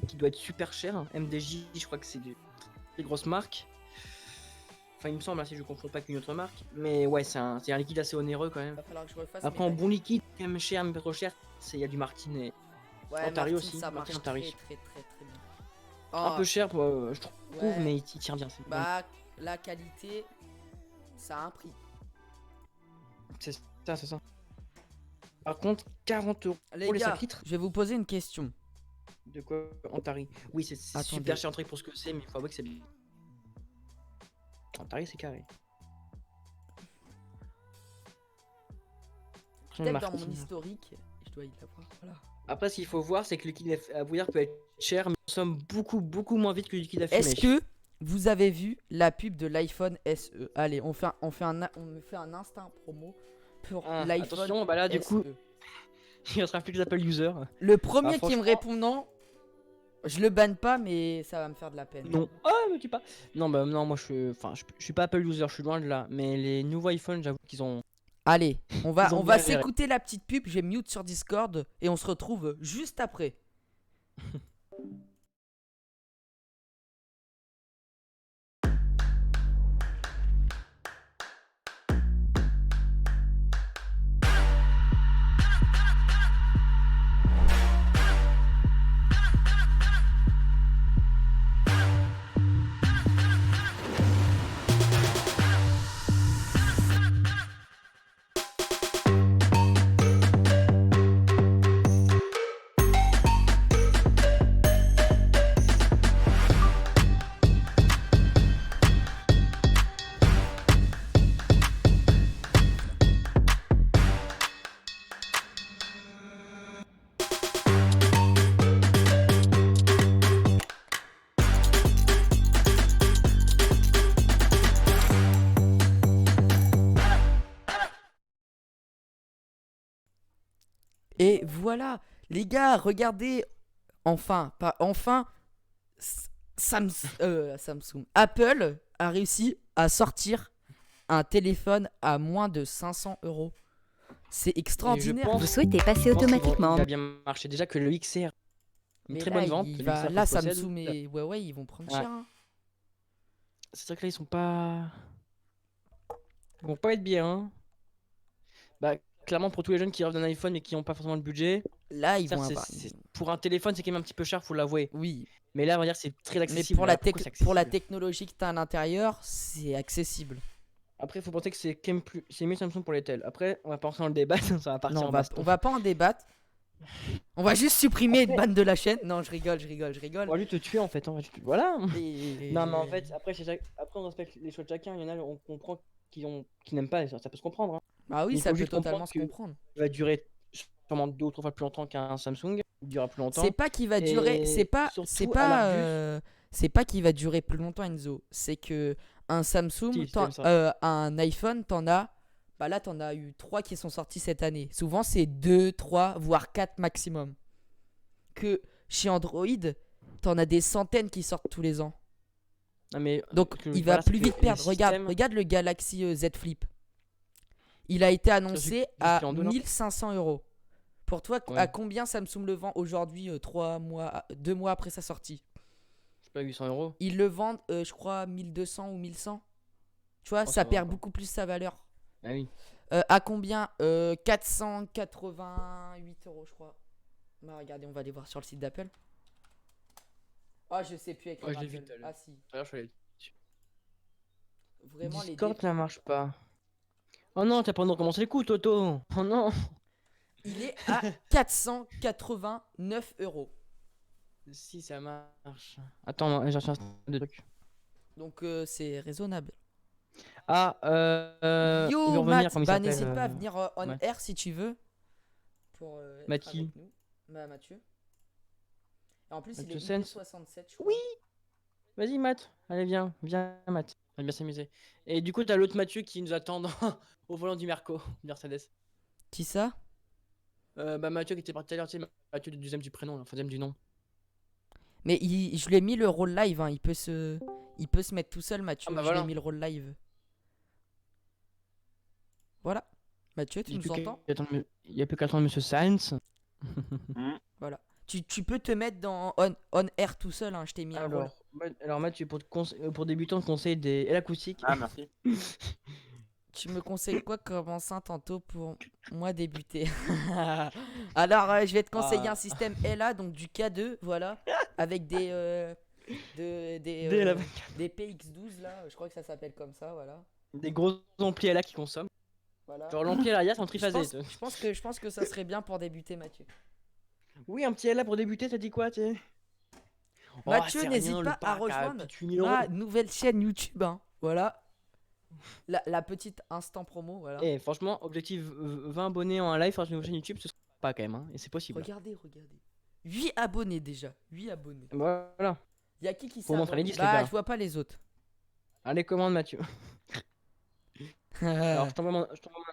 qui doit être super cher. Hein. MDJ, je crois que c'est des grosses marques. Enfin, il me semble, hein, si je confonds pas qu'une autre marque. Mais ouais, c'est un liquide assez onéreux quand même. Va falloir que je refasse. Après, en bon liquide, quand même cher, mais pas trop cher, il y a du Martine et Ouais, Antares Martine, aussi, ça Martine marche Antares. très bien. un Oh, peu cher, je trouve, ouais. mais il tient bien. C'est Bah, la qualité, ça a un prix. c'est ça, c'est ça. Par contre, 40 € Les pour les gars, 5 litres. je vais vous poser une question. De quoi Antares? Oui, c'est Attendez. super cher Antares pour ce que c'est, mais il faut avouer que c'est bien. Antares, c'est carré. Peut-être dans mon historique, je dois y l'avoir. Voilà. Après, ce qu'il faut voir, c'est que le liquide à bouillir peut être cher, mais il consomme beaucoup moins vite que le liquide à fumer. Est-ce que vous avez vu la pub de l'iPhone SE? Allez, on fait un instant promo pour l'iPhone. Attention, bah là, du coup, SE. il sera plus que Apple User. Le premier Ah, qui me franchement- répond non, je le banne pas, mais ça va me faire de la peine. Non. Ah, me tue pas. Non, bah non, moi je suis pas Apple User, je suis loin de là. Mais les nouveaux iPhones, j'avoue qu'ils ont. Allez, on va Ils ont on va bien géré. s'écouter la petite pub. Je vais mute sur Discord et on se retrouve juste après. Et voilà, les gars, regardez, enfin, pas enfin, Samsung, Apple a réussi à sortir un téléphone à moins de 500 €. C'est extraordinaire. pense- Vous souhaitez passer Je pense qu'ils vont- automatiquement Il a bien marché. Déjà que le XR, une Mais très là, bonne vente. il le va- XR là, que je possède. Samsung et Huawei, ils vont prendre Ouais. cher. Hein. C'est vrai que là, ils sont pas. Ils vont pas être bien. Hein. Bah, clairement, pour tous les jeunes qui rêvent d'un iPhone et qui n'ont pas forcément le budget, Là, ils certes, vont avoir. pour un téléphone, c'est quand même un petit peu cher, faut l'avouer. Oui, Mais là, on va dire que c'est très mais accessible. pour Là, la, pour le coup, c'est pour la accessible. technologie que tu as à l'intérieur, c'est accessible. Après, il faut penser que c'est quand même plus. C'est mieux Samsung pour les tels. Après, on va pas rentrer dans le débat, ça va partir Non, en on va baston. pas en débattre. On va juste supprimer et ban de la chaîne. Non, je rigole. On va lui te tuer en fait. Voilà. Et- Non, mais en fait, après, après, on respecte les choix de chacun. Il y en a, on comprend qui n'aiment pas, ça peut se comprendre. Hein. Bah oui, il ça faut peut juste totalement comprendre se que- comprendre. Il va durer sûrement 2 ou 3 fois plus longtemps qu'un Samsung. Il durera plus longtemps. C'est pas qu'il va durer, Et c'est surtout, pas, à l'Airbus- c'est pas qu'il va durer plus longtemps Enzo. C'est que un Samsung, Si, c'est comme ça. un iPhone, t'en as, bah là t'en as eu 3 qui sont sortis cette année. Souvent c'est 2, 3, voire 4 maximum. Que chez Android, t'en as des centaines qui sortent tous les ans. Non, mais, Donc il va voilà, c'est plus que vite les perdre. systèmes- Regarde le Galaxy Z Flip. Il a été annoncé à jusqu'en 1500 €. Pour toi, Ouais. à combien Samsung le vend aujourd'hui, 2 mois après sa sortie? C'est pas 800 €. Ils le vendent, je crois, 1200 ou 1100. Tu vois, Oh, ça ça va perd encore. beaucoup plus sa valeur. Ah oui. À combien 488 euros, je crois. Bah, regardez, on va aller voir sur le site d'Apple. Ah, je sais plus écrire Ouais, je l'ai vu Apple. tout à l'heure. Ah, si. Alors, je suis allé- Vraiment, les Discord, dé- ça marche pas. Oh non, t'as pas encore commencé les coups, Toto. Oh non. Il est à 489 euros. Si, ça marche. Attends, j'ai reçu un truc. Donc, c'est raisonnable. Ah, il veut Yo, revenir, Matt, comment il bah s'appelle n'hésite pas à venir on Matt. air si tu veux. Pour être Mathieu. avec nous. Bah, Mathieu. Et en plus, il Mathieu est Sens. IP67, je crois. Oui. Vas-y, Matt. Allez, viens, Matt. On va bien s'amuser. Et du coup, t'as l'autre Mathieu qui nous attend au volant du Merco, Mercedes. Qui ça? Bah, Mathieu qui était parti tout à l'heure, tu sais, Mathieu du deuxième du prénom, enfin, deuxième du nom. Mais je lui ai mis le rôle live, hein. Il peut se mettre tout seul, Mathieu. Ah, bah Je lui ai voilà. mis le rôle live. Voilà. Mathieu, tu Il nous entends? y a plus qu'à attendre Monsieur Sainz. Voilà. Tu peux te mettre dans on air tout seul, hein. Je t'ai mis un rôle. Alors Mathieu, pour débutants, je conseille des l'acoustiques. Ah, merci. Tu me conseilles quoi comme enceinte tantôt pour moi débuter? Alors, je vais te conseiller Ah. un système LA, donc du K2, voilà, avec des des PX12 là, je crois que ça s'appelle comme ça, voilà. Des gros amplis LA qui consomment. Voilà. Genre l'ampli LA, c'est en Je triphasé. pense que ça serait bien pour débuter, Mathieu. Oui, un petit LA pour débuter, t'as dit quoi, tu sais? Mathieu, c'est n'hésite rien, le pas à pack rejoindre plus de 8 000 ma euros. nouvelle chaîne YouTube, hein. Voilà. La petite instant promo, voilà. Et franchement, objectif 20 abonnés en live sur une nouvelle chaîne YouTube, ce sera pas quand même, hein, et c'est possible. Regardez. 8 abonnés déjà. 8 abonnés. Voilà. Y a qui Faut montrer les 10, les Bah, gars. je vois pas les autres. Allez, commande Mathieu. Alors, je t'envoie mon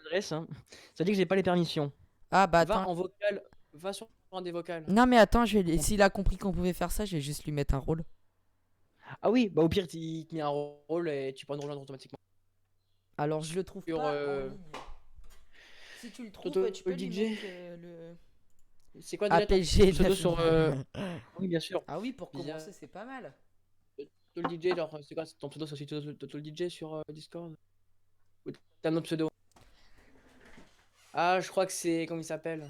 adresse. Hein. Ça dit que j'ai pas les permissions. Ah bah Va attends. en vocal, va sur un des vocales. Non mais attends, s'il a compris qu'on pouvait faire ça, je vais juste lui mettre un rôle. Ah oui, bah au pire, il te met un rôle et tu pourras nous rejoindre automatiquement. Alors je le trouve Sur, pas en ligne. Si tu le trouves, Toto, tu peux le lui DJ. mettre le C'est quoi déjà ton APG pseudo 9. sur. Oui, bien sûr. Ah oui, pour Bien. commencer, c'est pas mal. Toto le DJ, genre, c'est quoi ton pseudo sur Toto le DJ sur Discord? Ou t'as un autre pseudo? Ah, je crois que c'est. Comment il s'appelle?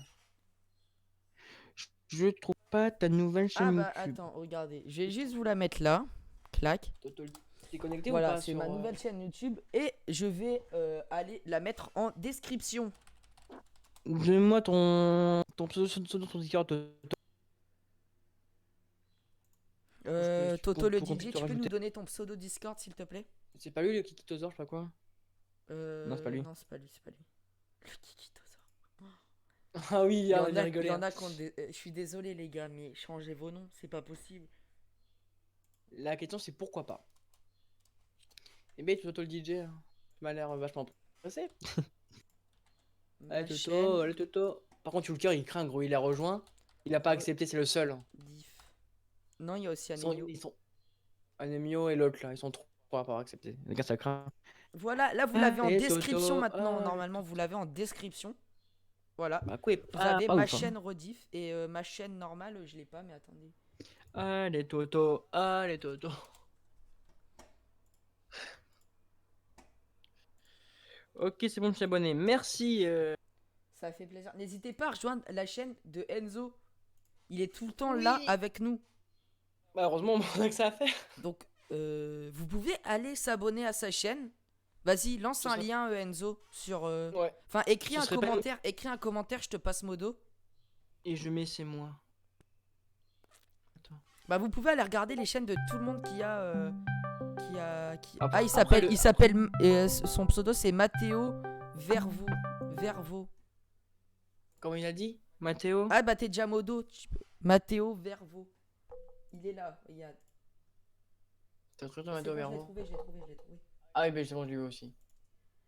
Je trouve pas ta nouvelle Ah chaîne bah YouTube. attends, regardez. Je vais juste vous la mettre là. Clac. Toto le DJ, t'es connecté ou Voilà, pas c'est sur, ma nouvelle chaîne YouTube et je vais aller la mettre en description. Donne-moi ton pseudo sur ton Discord. Toto le pour qu'on DJ, puisse te tu peux nous rajouter. donner ton pseudo Discord s'il te plaît? C'est pas lui le Kikitosaur, je sais pas quoi. Non, c'est pas lui. Non, c'est pas lui. Le Kikitosaur. Ah oui, Il y on en a a, rigolé. il y en a qui ont je suis désolé les gars, mais changez vos noms, c'est pas possible. La question c'est pourquoi pas. Eh ben, Toto le DJ, hein. Tu m'as l'air vachement pressé. Ma Allez Toto, chaîne, allez Toto. Par contre, Shulker il craint gros, il a rejoint. Il a pas accepté, c'est le seul. diff. Non, il y a aussi Ils sont, Anemio. ils sont... Anemio et l'autre là, ils sont trois à pas accepter. Les gars, ça craint. Voilà, là vous l'avez en Allez, description Toto, maintenant. allez. Normalement, vous l'avez en description. Voilà. Bah quoi, Vous avez pas ma ouf, hein. chaîne rediff et ma chaîne normale, je l'ai pas, mais attendez. Allez Toto, allez Toto. Ok, c'est bon, je suis abonné. Merci. Ça fait plaisir. N'hésitez pas à rejoindre la chaîne de Enzo. Il est tout le temps là avec nous. Bah heureusement, on a que ça à faire. Donc, vous pouvez aller s'abonner à sa chaîne. Vas-y, lance C'est un ça. lien Enzo sur. Ouais. Enfin, écris Ce un serait pas- commentaire. Écris un commentaire, je te passe modo. Et je mets c'est moi. Bah, vous pouvez aller regarder les chaînes de tout le monde qui a. Après- Ah, après le- il s'appelle. Son pseudo c'est Matteo Vervo. Comment il a dit Mathéo. Ah, bah, t'es déjà modo. Matteo Vervo. Il est là, regarde. T'as trouvé C'est ton Mathéo bon, je l'ai Verbo? trouvé, je l'ai trouvé. Ah oui, bah c'est bon, je l'ai eu aussi.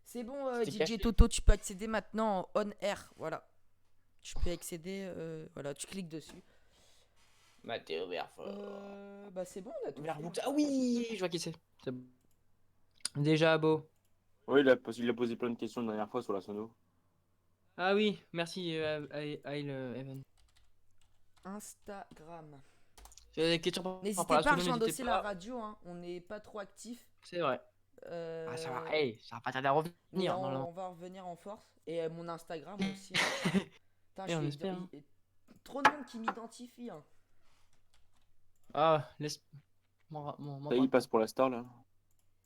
C'est bon, C'était DJ caché. Toto, tu peux accéder maintenant en on air. Voilà. Tu peux accéder. Voilà, tu cliques dessus. Mathéo Verbo. Bah, c'est bon, on a tout Verbo. fait. Ah oui, je vois qui c'est. C'est bon. Déjà beau. Oui, il a posé plein de questions la dernière fois sur la sono. Ah oui, merci Evan. Instagram. J'ai des questions par N'hésitez rapport à la pas à sono, rejoindre n'hésitez aussi la pas. radio, hein. On n'est pas trop actif. C'est vrai. Ah, ça va, Euh, ça va pas tarder à mais revenir, normalement. on va revenir en force. Et mon Instagram aussi, hein. Putain, Et on espère, hein. trop de monde qui m'identifie, hein. Ah, laisse. Ça, il passe pour la star là.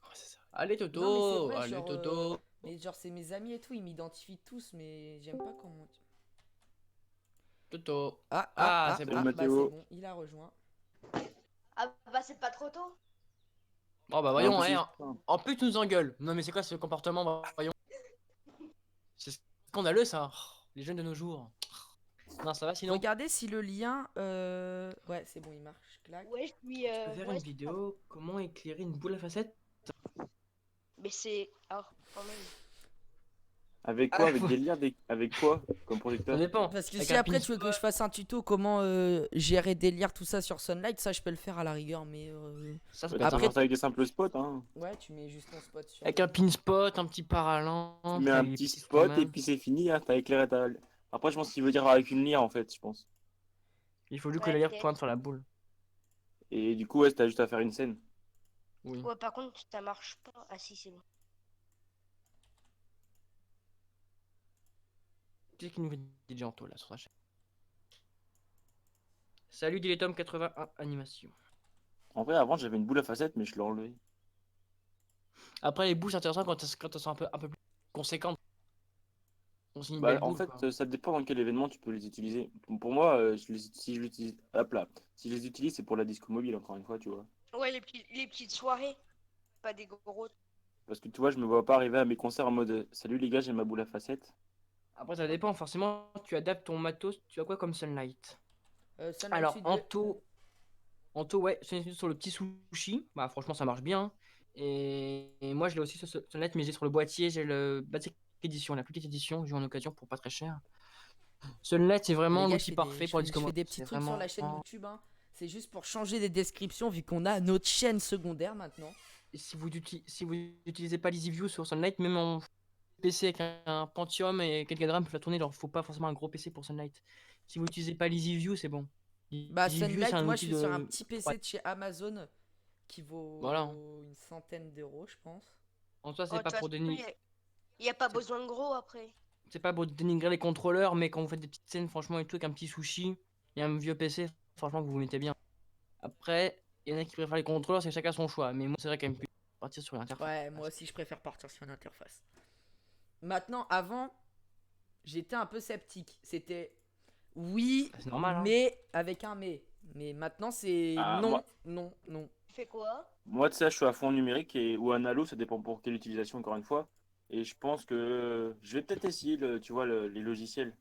Oh, c'est ça. Allez, Non, mais c'est Toto, vrai, allez, genre, Toto. mais genre, c'est mes amis et tout, ils m'identifient tous, mais j'aime pas comment. Toto. Ah, ah, Ah, ah, c'est Salut, bon. ah, bah c'est Mathéo. bon, il a rejoint. Ah bah c'est pas trop tôt. Oh, bah Ah, en voyons, plus, hein. il- En plus, tu nous engueules. Non, mais c'est quoi ce comportement, voyons. C'est scandaleux, ça. Oh, les jeunes de nos jours. Non, ça va sinon. Regardez si le lien. Ouais, c'est bon, il marche. Clac. Ouais, je suis. Tu peux faire Ouais, une vidéo comment éclairer une boule à facettes. mais c'est. Alors, quand même. Avec Ah, quoi? Avec faut- des liens, avec quoi comme Ça projecteur? dépend. Parce que Avec si un après tu veux que je pinspot. fasse un tuto comment gérer des liens, tout ça sur Sunlight, ça je peux le faire à la rigueur, mais. Ça Bah, peut tu être peux Après, faire ça avec des simples spots, hein. ouais, tu mets juste ton spot sur. avec un pin spot, un petit parallant, Tu mets un les petit petits spot et Superman. puis c'est fini, hein, t'as éclairé ta. Après, je pense qu'il veut dire avec une lyre en fait, je pense. Il faut juste que Ouais, la lumière peut-être. pointe sur la boule. Et du coup, ouais, t'as juste à faire une scène. Oui. Ouais, par contre, ça marche pas. Ah si, c'est bon. Qu'est-ce qu'il nous fait DJ Anto là sur sa chaîne? Salut Diletom81 Animation. En vrai, avant, j'avais une boule à facettes, mais je l'ai enlevée. Après, les boules, c'est intéressant quand elles sont un peu plus conséquentes. On signe une Bah, belle en boule, fait, quoi. ça dépend dans quel événement tu peux les utiliser. Pour moi, si je l'utilise. Hop là. Si je les utilise, c'est pour la disco mobile, encore une fois, tu vois. Ouais, les petites soirées. Pas des gros. Parce que tu vois, je me vois pas arriver à mes concerts en mode salut les gars, j'ai ma boule à facettes. Après, ça dépend, forcément, tu adaptes ton matos. Tu as quoi comme Sunlight? Sunlight Alors, Suite 2. Anto, ouais, sur le petit sushi. Bah, franchement, ça marche bien. Et moi, je l'ai aussi sur Sunlight, mais j'ai sur le boîtier, j'ai le Basic Edition, la plus petite édition, j'ai eu en occasion pour pas très cher. Sunlight, c'est Les vraiment gars, l'outil parfait pour la disco je fais mobile. des petits C'est trucs sur la vraiment. chaîne YouTube, hein. C'est juste pour changer les descriptions vu qu'on a notre chaîne secondaire maintenant. Et si vous utilisez pas l'EasyView sur Sunlight, même en PC avec un Pentium et quelques grammes peut la tourner, alors faut pas forcément un gros PC pour Sunlight. Si vous utilisez pas l'EasyView, c'est bon. Bah EasyView, c'est Sunlight, un moi je outil suis sur un de petit PC de chez Amazon qui vaut Voilà. une centaine d'euros, je pense. En soi, Oh, de toute façon, y a pas besoin de gros après. c'est pas pour dénigrer les contrôleurs, mais quand vous faites des petites scènes, franchement, et tout, avec un petit sushi et un vieux PC, franchement, vous vous mettez bien. Après, il y en a qui préfèrent les contrôleurs, c'est chacun son choix. Mais moi, c'est vrai quand même plus partir sur l'interface. Ouais, moi aussi je préfère partir sur une interface. Maintenant, avant, j'étais un peu sceptique. C'était oui, C'est normal, hein. mais avec un mais. Mais maintenant c'est Ah, non, moi- non, non. Tu fais quoi? Moi, tu sais, je suis à fond numérique ou analo, ça dépend pour quelle utilisation, encore une fois. Et je pense que je vais peut-être essayer, tu vois, les logiciels.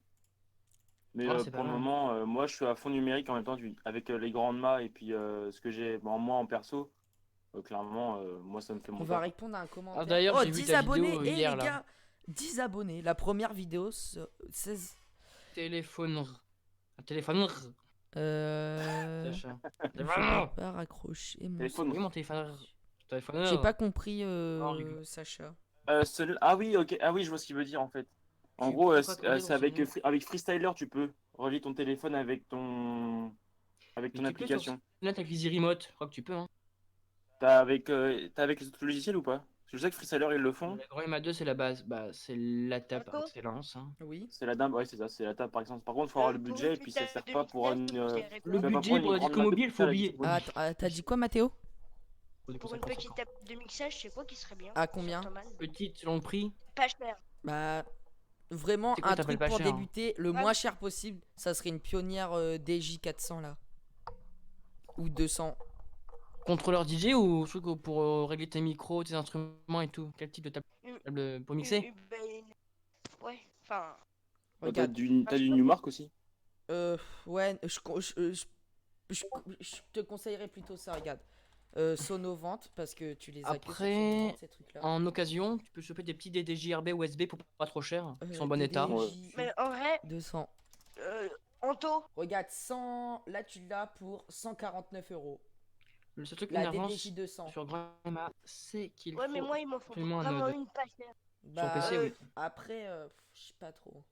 Mais Ah, c'est pour pas le mal. moment, moi, je suis à fond numérique en même temps, avec les grandes mâts et puis ce que j'ai moi en perso. Clairement, moi, ça me fait On mon va taf. répondre à un commentaire. Ah, d'ailleurs, Oh, j'ai vu 10 ta abonnés. vidéo Et hier, les là. gars, 10 abonnés. La première vidéo, 16. Téléphone. Un téléphone. Sacha. Je peux pas raccrocher mon. Téléphone. Oui, mon téléphone. Téléphone. J'ai pas compris, Non, je rigole. Sacha. Ah oui, ok. Ah oui, je vois ce qu'il veut dire en fait. En Tu gros, peux raccorder c'est dans avec, son- avec Freestyler, tu peux relier ton téléphone avec ton Mais tu peux application. sur Net avec l'Easy Remote. Je crois que tu peux, hein. T'as avec les autres logiciels ou pas? Parce que je sais que Freestyler ils le font. Le Grand MA2, c'est la base. Bah, c'est la table par Anto, excellence, hein. Oui. C'est la dame, ouais, c'est ça, c'est la table par exemple. Par contre, il faut avoir le pour budget et une puis ça table sert de pas pour mixage, une. je dirais Le tu vas quoi? pas budget prendre pour une la grande disco marque de mobile, faut pizza, la oublier. disco Ah, mobile. t'as dit quoi, Mathéo? Pour une petite table de mixage, c'est quoi qui serait bien? À combien? Sur Thomann. Petite selon le prix. Pas cher. Bah, vraiment, C'est quoi, un t'appelles truc pas pour cher, hein? débuter, le Ouais. moins cher possible, ça serait une pionnière DJ400 là. Ou 200. Contrôleur DJ ou truc pour régler tes micros, tes instruments et tout? Quel type de table pour mixer? Ben, ouais, enfin. T'as Regarde. du Newmark aussi. Ouais, je te conseillerais plutôt ça, regarde. Sonovante, parce que tu les as que sur Après, Sonovante, ces trucs-là. en occasion, tu peux choper des petits DDJ-RB USB pour pas trop cher, qui sont en bon état. Ouais. Mais en vrai, 200. Anto, Regarde, 100, là tu l'as pour 149 euros. Le seul truc La énervant DDJ 200. sur Grand MA, c'est qu'il ouais, mais faut moi, il m'en faut absolument un vraiment node. une pas chère. Sur Bah, PC, oui. après, je sais pas trop.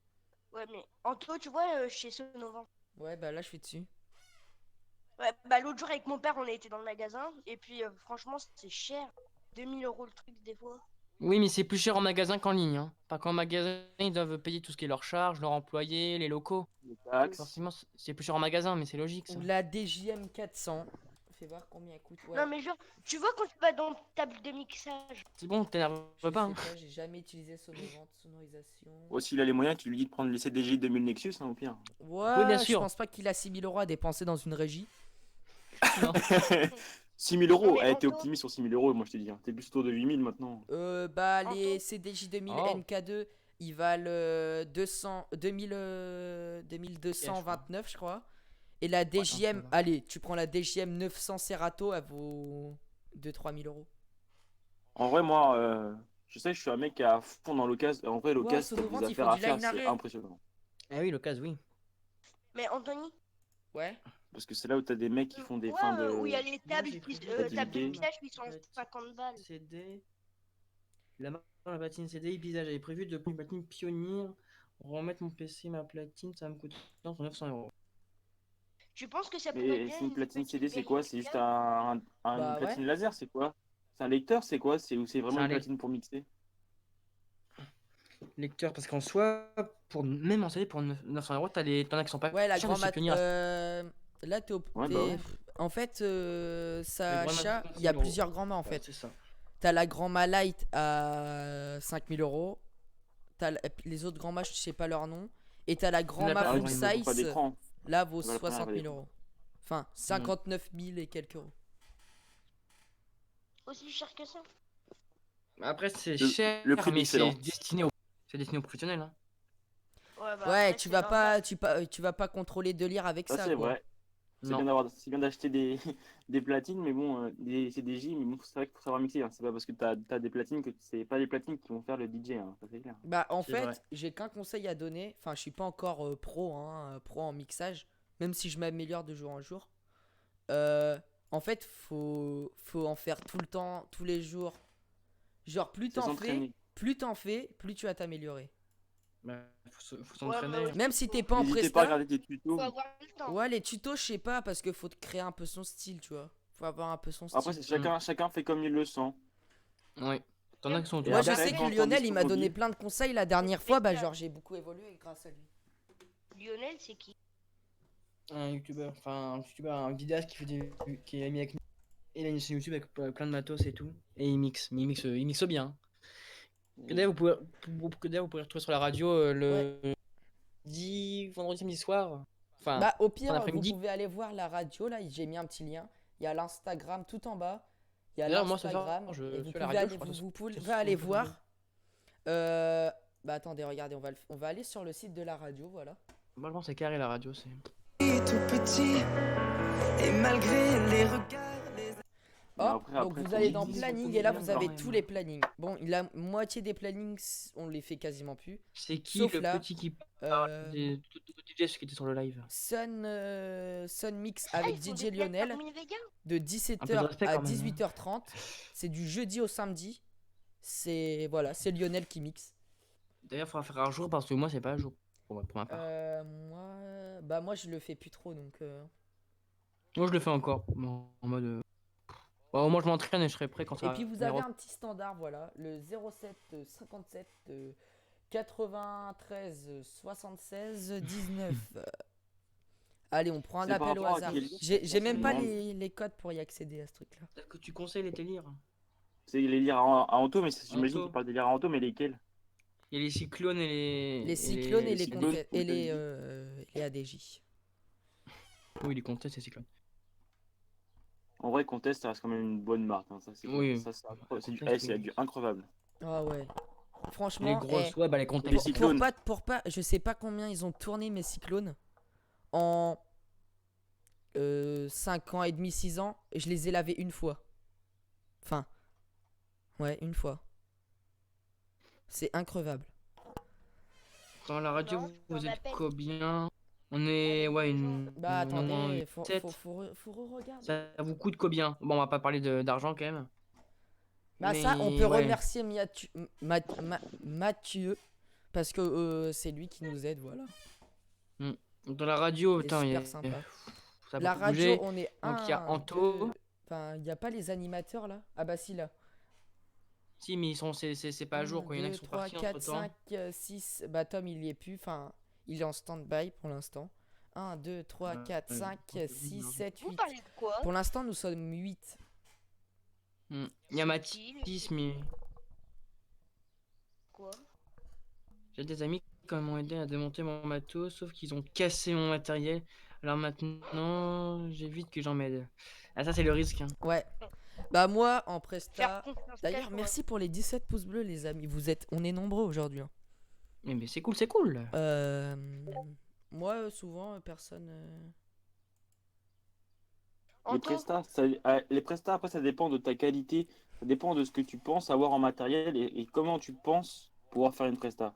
Ouais, mais Anto, tu vois, chez Sonovant. Ouais, bah là je suis dessus. Ouais, bah l'autre jour avec mon père, on a été dans le magasin et puis franchement, c'est cher. 2000 € le truc des fois. Oui, mais c'est plus cher en magasin qu'en ligne. Hein. Enfin, qu'en magasin, ils doivent payer tout ce qui est leur charge, leurs employés, les locaux. Les taxes. Forcément, c'est plus cher en magasin, mais c'est logique ça. Ou la DJM 400. Fais voir combien elle coûte. Ouais. Non mais genre, tu vois quand tu vas dans table de mixage. C'est bon, t'énerve Je pas. Hein. sais pas, j'ai jamais utilisé sonorisation. Aussi, il a les moyens, tu lui dis de prendre les CDJ 2000 Nexus, hein, au pire. Ouais, Oui, bien je sûr. pense pas qu'il a 6000 € à dépenser dans une régie. Non. 6000 euros, Non, mais t'es Anto- optimiste sur 6000 euros, moi je te dis. Hein. T'es plus autour de 8000 maintenant. Bah, les Anto CDJ 2000 Oh. NK2, ils valent 2229, je crois. Et la DJM, ça va. allez, tu prends la DJM 900 Serato, elle vaut 2-3 000 €. En vrai, moi, je sais que je suis un mec à fond dans l'occasion. En vrai, Ouais, l'occasion, Sonovant, des ils affaires font à du faire, line c'est array. impressionnant. Ah oui, l'occasion, oui. Mais Anthony, Ouais. Parce que c'est là où t'as des mecs qui font des ouais, fins de. où il y a les tables, j'ai qui, prévu tables de d'activité. mixage qui sont 50 balles. CD. La marque la platine CD, visage. J'avais prévu de prendre une platine pionnière, remettre mon PC, ma platine, ça va me coûter 900 €. Tu penses que ça pourrait Mais bien c'est une platine CD, c'est vérité quoi? C'est juste fiable une Bah ouais. platine laser, c'est quoi? C'est un lecteur, c'est quoi? Ou c'est vraiment un une platine pour mixer? Lecteur, parce qu'en soi, pour même en CD, pour 900 €, t'en as qui sont pas Ouais, la chers, grand mais c'est mat. pionnier. Là, Ouais, bah ouais. En fait, ça Les grands achat, mat, il y a 6 000 €. plusieurs grands mâts en fait. C'est ça. T'as la grand mât light à 5000 €. Les autres grands mâts, je sais pas leur nom. Et t'as la grand n'a mât pas- Ah oui, full tu me montres pas size. d'écran. Là, vaut Voilà, la première 60 000 d'écran. €. Enfin, 59 000 et quelques euros. aussi cher que ça. Après, c'est Le- cher, le prix mais c'est d'excellence. destiné aux professionnels. Hein. Ouais, bah, Ouais, après, tu c'est vas normal. pas, tu vas pas contrôler de lire avec Ça, ça, c'est quoi. vrai. C'est Non. bien c'est bien d'acheter des, des platines, mais bon, des CDJ, mais bon, c'est vrai qu'il faut savoir mixer. Hein. C'est pas parce que t'as des platines que c'est pas des platines qui vont faire le DJ, hein. Ça c'est clair. Bah, en C'est fait, vrai. j'ai qu'un conseil à donner. Enfin, je suis pas encore pro, hein, pro en mixage, même si je m'améliore de jour en jour. En fait, faut en faire tout le temps, tous les jours. Genre, C'est s'entraîner. plus tu vas t'améliorer. Bah, faut Ouais, s'entraîner. mais Même si t'es pas en N'hésitez pas à presta. regarder des tutos. faut avoir le temps. Ouais, les tutos, je sais pas, parce que faut te créer un peu son style, tu vois. Faut avoir un peu son style. Après, c'est chacun fait comme il le sent. Oui. T'en as qui sont Et Moi, je après, sais quand que on Lionel, dit il ce m'a qu'on donné dit- plein de conseils la dernière fois. Bah, genre, j'ai beaucoup évolué grâce à lui. Lionel, c'est qui? un youtubeur, un vidéaste qui est ami avec nous. Il a une chaîne YouTube avec plein de matos et tout. Et il mixe bien. Que d'ailleurs, vous pouvez retrouver sur la radio le vendredi, samedi soir. Enfin, Bah, au en pire, vous après-midi. pouvez aller voir la radio. Là, j'ai mis un petit lien. Il y a l'Instagram tout en bas. Il y a D'ailleurs, moi, ce soir, l'Instagram. je Et vous suis à la pouvez radio, aller, je crois, vous pouvez sur aller Radio. voir. Bah, attendez, regardez, on va aller sur le site de la radio. Voilà. Moi, je pense que c'est carré la radio. C'est... tout petit et malgré les regards Mais Hop, après, donc vous faut allez mixer, dans faut planning mixer et là bien, vous quoi. avez ouais, tous ouais. les plannings. Bon, la moitié des plannings, on les fait quasiment plus. C'est qui Sauf le là, petit qui Euh, parle des DJ qui était sur le live? Sun Mix Ah, avec ils font DJ des plaques Lionel parmi les Vega. de Un peu de 17h respect à quand même, hein. 18h30. C'est du jeudi au samedi. C'est voilà, c'est Lionel qui mixe. D'ailleurs, il faudra faire un jour parce que moi, c'est pas un jour pour ma part. Moi je le fais plus trop donc. Moi, je le fais encore en mode. Au moins, je m'entraîne et je serai prêt quand ça Et va. puis vous avez un petit standard, voilà, le 07 57 93 76 19. Allez, on prend un C'est par appel au rapport à hasard. quel livre J'ai même pas Non. les codes pour y accéder à ce truc-là. Peut-être que tu conseilles les lire. C'est les lire à Anto, mais j'imagine Anto. qu'il parle des lire à Anto, mais lesquels? Il y a les cyclones et les. Les cyclones et les cyclones, contests et ou les ADJ. Oui, les contests et les cyclones. En vrai, Contest, ça reste quand même une bonne marque. Hein. Ça, c'est Oui. ça, c'est Contest, c'est oui. du increvable. Ah ouais. Les Franchement, grosses, ouais, bah les Les contests. cyclones. je sais pas combien ils ont tourné mes cyclones en 5 ans et demi, 6 ans, et je les ai lavés une fois. Enfin, ouais, une fois. C'est increvable. Dans la radio, Non, vous on êtes appelle. combien? On est, ouais, une. Bah au moins attendez, une faut tête. re-regarder. Ça vous coûte combien? Bon, on va pas parler d'argent quand même. Bah ça, on Mais, peut ouais. remercier Mathieu, parce que c'est lui qui nous aide, voilà. Dans la radio, Il est putain, super sympa. ça a La beaucoup radio, bougé. on est Donc, il y a un, Anto. deux. Enfin, il n'y a pas les animateurs là? Ah bah si là. Si, mais c'est pas à jour, quoi. Il y en a qui sont 3, partis 4, entre temps. 5, 6. Bah, Tom, il y est plus. Enfin, il est en stand-by pour l'instant. 1, 2, 3, 4, 5, 6, 7, Vous 8. parlez de quoi? Pour l'instant, nous sommes 8. Il y a Mathis, mais Quoi? j'ai des amis qui m'ont aidé à démonter mon matos, sauf qu'ils ont cassé mon matériel. Alors maintenant, j'évite que j'en m'aide. Ah, ça, c'est le risque. Hein. Ouais. Bah, moi, en Faire presta. confiance qu'à D'ailleurs, toi. merci pour les 17 pouces bleus, les amis. On est nombreux aujourd'hui. Hein. Mais c'est cool, c'est cool. Moi, souvent, personne. Les Anto, prestats, après, ça dépend de ta qualité, ça dépend de ce que tu penses avoir en matériel et comment tu penses pouvoir faire une presta.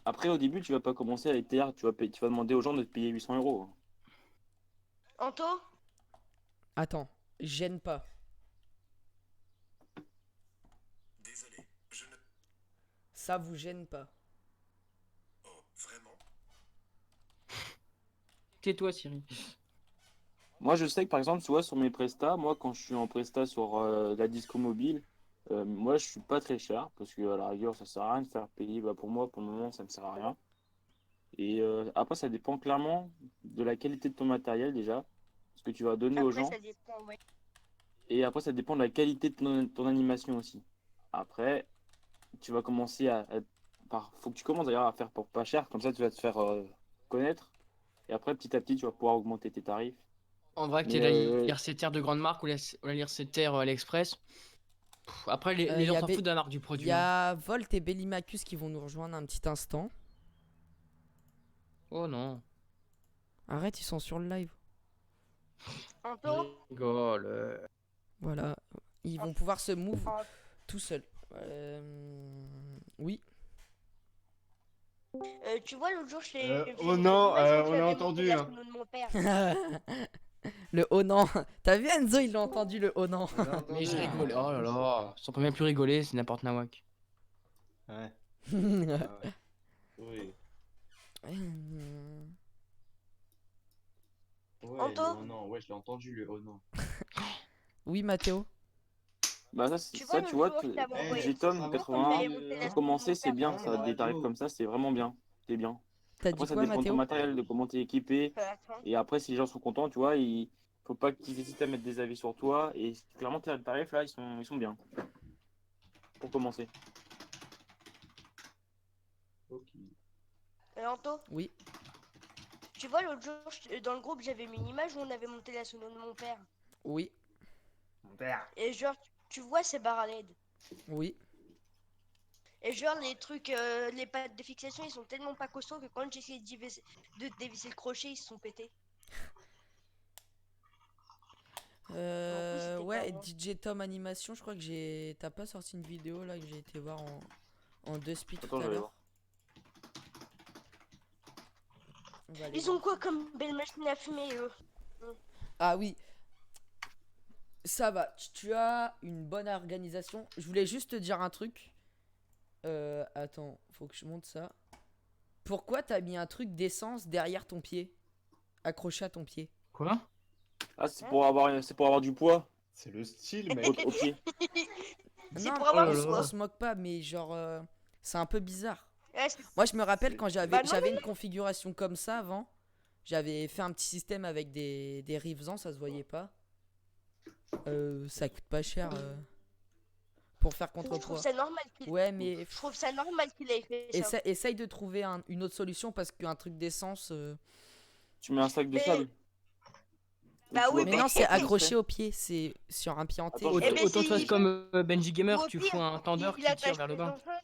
Après, au début, tu vas pas commencer à l'ETR, tu vas demander aux gens de te payer 800 euros. Anto, Attends, gêne pas. Ça vous gêne pas. Tais-toi, Siri. Moi, je sais que par exemple, tu vois, sur mes prestats, moi, quand je suis en presta sur la disco mobile, moi, je suis pas très cher parce que à la rigueur, ça sert à rien de faire payer. Bah, pour moi, pour le moment, ça ne sert à rien. Et après, ça dépend clairement de la qualité de ton matériel déjà, ce que tu vas donner aux après gens. ça dépend, ouais. Et après, ça dépend de la qualité de ton animation aussi. Après, tu vas commencer faut que tu commences d'ailleurs à faire pour pas cher, comme ça, tu vas te faire connaître. Et après, petit à petit, tu vas pouvoir augmenter tes tarifs. En vrai, que t'es Mais la liercétaire de grande marque ou la liercétaire AliExpress. Après, les y gens a s'en B- foutent de la marque du Il produit. y Hein. a Volt et Bellimacus qui vont nous rejoindre un petit instant. Oh non. Arrête, ils sont sur le live. Anto, Rigole. Voilà. Ils vont pouvoir se move Ah. tout seuls. Oui. Tu vois, l'autre jour, je t'ai fait oh une non, image où on a j'avais monté entendu, la hein. sono de mon père. Le oh non. T'as vu Enzo, il l'a entendu le oh non. Mais je rigole. Oh là là. Si on peut même plus rigoler, c'est n'importe nawak. Ouais. Ah ouais. Oui. Ouais, Anto le oh non, ouais, je l'ai entendu le oh non. Oui, Mathéo. Bah Tu vois, ça, l'autre tu vois, jour, je t'avais envoyé Eh, une Jeton photo quand 81, j'avais monté la pour sono de commencer, mon c'est père. bien, ça, des tarifs comme ça, c'est vraiment bien. C'est bien. T'as Après, dit ça quoi, dépend de ton Mathéo? matériel, de comment tu es équipé. Attends. Et après, si les gens sont contents, tu vois, il faut pas qu'ils hésitent à mettre des avis sur toi. Et clairement, tes tarifs, là, ils sont bien. Pour commencer. Ok. Anto, Oui. tu vois, l'autre jour, dans le groupe, j'avais mis une image où on avait monté la sono de mon père. Oui. Mon père. Et genre, tu vois ces barres à LED. Oui. Et genre, les trucs, les pattes de fixation, ils sont tellement pas costauds que quand j'ai essayé de dévisser le crochet, ils se sont pétés. c'était Ouais, pas moi. DJ Tom Animation, je crois que T'as pas sorti une vidéo là que j'ai été voir en 2 speed tout Attends, à je vais l'heure. voir. On va aller Ils ont voir. quoi comme belle machine à fumer, eux? Ah oui. Ça va, tu as une bonne organisation. Je voulais juste te dire un truc. Attends, faut que je monte ça. Pourquoi t'as mis un truc d'essence derrière ton pied? Accroché à ton pied. Quoi? Ah, c'est pour avoir du poids C'est le style, mec. au pied. C'est Non, pour oh avoir là du là. on poids. se moque pas, mais genre, c'est un peu bizarre. Ouais, Moi, je me rappelle quand Bah non, j'avais une configuration comme ça avant. J'avais fait un petit système avec des rivesans, ça se voyait pas. Ça coûte pas cher pour faire je trouve contrepoids. ça normal qu'il Ouais, mais je trouve ça normal qu'il ait fait ça. essaye de trouver une autre solution parce qu'un truc d'essence. Tu mets un sac de Mais- sable. Bah Tu oui, vois Mais pas non, c'est ce que accroché au pied, c'est sur un pied en T. Attends, Autant Eh ben, autant tu c'est- fasses comme Benji Ou Gamer, au tu pire, fous un tendeur il qui tire attache vers le tes bas. enceintes.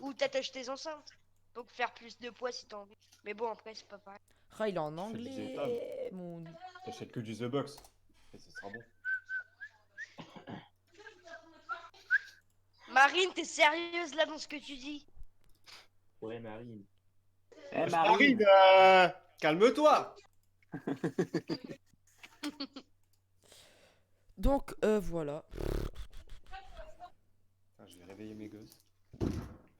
Ou t'attaches tes enceintes. Donc faire plus de poids si t'as envie. Mais bon, après, c'est pas pareil. Ah, il est en Fais des anglais, mon. T'achètes que du The Box. Et ce sera bon. Marine, t'es sérieuse là dans ce que tu dis? Ouais, Marine. Eh, Marine, calme-toi. Donc, voilà. Ah, je vais réveiller mes gosses.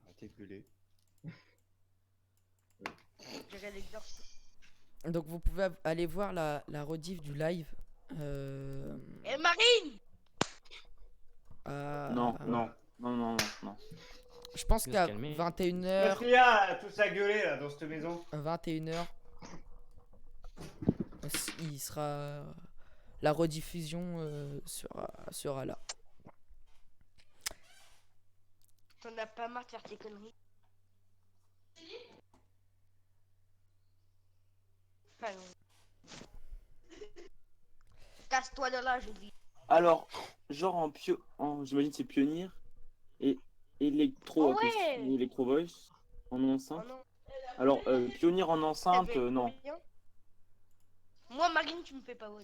Arrêtez de gueuler. J'irai l'exorcisme. Donc, vous pouvez aller voir la rediff du live. Eh Marine! À Non, non, non, non, non. Je pense Faut se qu'à calmer. 21h, Qu'est-ce qu'il y a tous à gueuler là dans cette maison? 21h, il sera. La rediffusion sera là. T'en as pas marre de faire tes conneries? Enfin, casse-toi de là, je dis. Alors, genre j'imagine c'est Pionnier et Electro, Oh ouais. Electro Voice en Oh enceinte. non. Alors, Pionnier en enceinte, T'avais non. combien? Moi, Marine, tu me fais pas vol.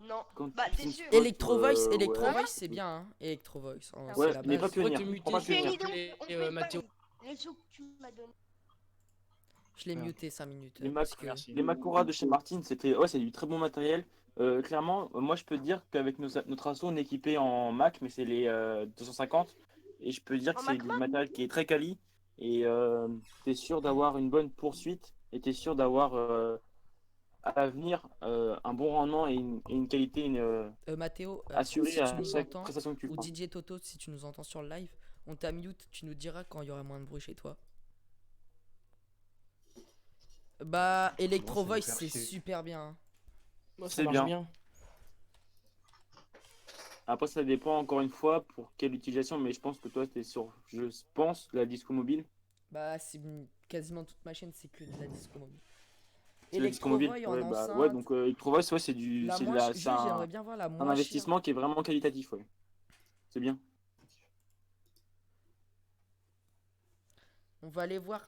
Non. Quand Bah, tu t'es signes sûr? Spot, Electro Voice, Electro ouais. Voice, c'est bien, hein. Electro Voice. Ah Ouais, C'est la mais base. pas Pionnier. Faut te muter, Prends pas s'il te Pionnier. plaît, on fait Mathéo. les sous que tu m'as donné. Je l'ai Ah. muté 5 minutes. Les, parce que- Merci. les Makura de chez Martin, c'est du très bon matériel. Clairement, moi je peux te dire qu'avec notre asso, on est équipé en Mac, mais c'est les 250. Et je peux dire que En c'est Mac du matériel qui est très quali. Et tu es sûr d'avoir une bonne poursuite. Et tu es sûr d'avoir à l'avenir un bon rendement et une qualité Mathéo, assurée si tu à nous chaque entends, prestation que tu ou feras. DJ Toto, si tu nous entends sur le live, on t'a mute, tu nous diras quand il y aura moins de bruit chez toi. Bah, Electro Bon, ça va Voice, faire c'est chier. super bien, hein. Moi, ça C'est marche bien. bien. Après, ça dépend encore une fois pour quelle utilisation, mais je pense que toi, tu es sur, je pense, la disco mobile. Bah, c'est quasiment toute ma chaîne, c'est que de la disco mobile. C'est la disco Electro mobile. Voice en Ouais, bah, enceinte. ouais, donc Electro Voice, ouais, c'est La c'est de moins la- ch- c'est juste, j'aimerais bien voir la un moins chère. investissement qui est vraiment qualitatif, ouais. C'est bien. On va aller voir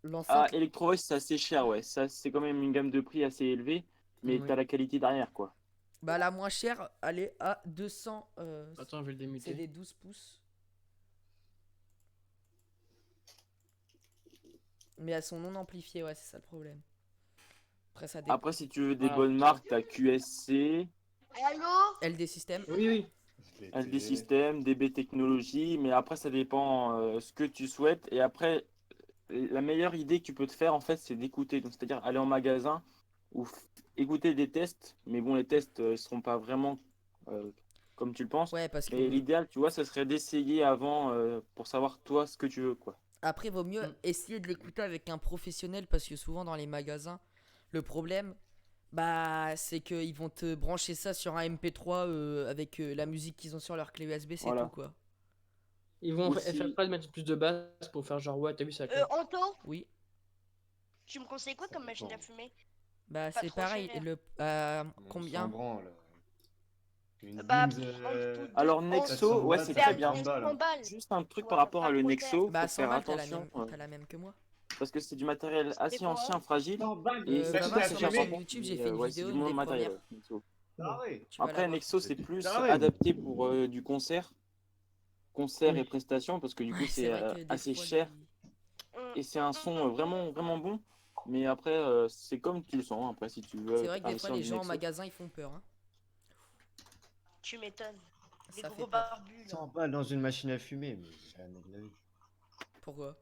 Ah, l'enceinte. Electro Voice, c'est assez cher, ouais. Ça, c'est quand même une gamme de prix assez élevée, mais Oui. t'as la qualité derrière, quoi. Bah, la moins chère, elle est à 200. Attends, je vais le C'est démuter. des 12 pouces. Mais elles sont non amplifiées, ouais, c'est ça le problème. Après, ça dépend. Après, si tu veux des Voilà. bonnes marques, t'as QSC, Allô? LD System. Oui, oui. LD System, DB Technologies, mais après, ça dépend ce que tu souhaites. Et après, la meilleure idée que tu peux te faire, en fait, c'est d'écouter. Donc, c'est-à-dire aller en magasin ou écouter des tests. Mais bon, les tests ne seront pas vraiment comme tu le penses. Ouais, parce Mais que l'idéal, tu vois, ça serait d'essayer avant pour savoir toi ce que tu veux, quoi. après, vaut mieux essayer de l'écouter avec un professionnel parce que souvent dans les magasins, le problème, bah, c'est qu'ils vont te brancher ça sur un MP3 avec la musique qu'ils ont sur leur clé USB, c'est Voilà. tout quoi. Ils vont Aussi- faire pas de mettre plus de basse pour faire genre, ouais, t'as vu ça. Anto, Oui, tu me conseilles quoi comme machine à fumer? bah Pas c'est trop pareil. cher. Combien? Une Bah, Beams, Alors, en- Nexo, ouais, c'est C'est très à bien. 100 balles. Juste un truc Ouais, par rapport pas à le trop Nexo, Bah, faut 100 faire balles, t'as la attention même, t'as la même que moi. parce que c'est du matériel assez quoi ancien, fragile. 100 balles, Et Bah, ça va coûte voir assez sur cher ma par chaîne contre. YouTube, j'ai Mais, fait une ouais, c'est vidéo, du une bon des matériel. premières. Nexo. Ah ouais. Tu vas la Après, voir. Nexo, c'est plus Ah ouais. adapté pour du concert Oui. et prestations, parce que du coup, Ouais, c'est vrai que des assez fois, cher Hum. et c'est un son vraiment, vraiment bon. Mais après, c'est comme tu le sens. Après, si tu veux C'est vrai que des fois investir dans les du gens en Nexo. magasin ils font peur, hein. Tu m'étonnes. Des Ça fait gros peur. barbus là. 100 balles dans une machine à fumer, mais jamais de la vie. Pourquoi?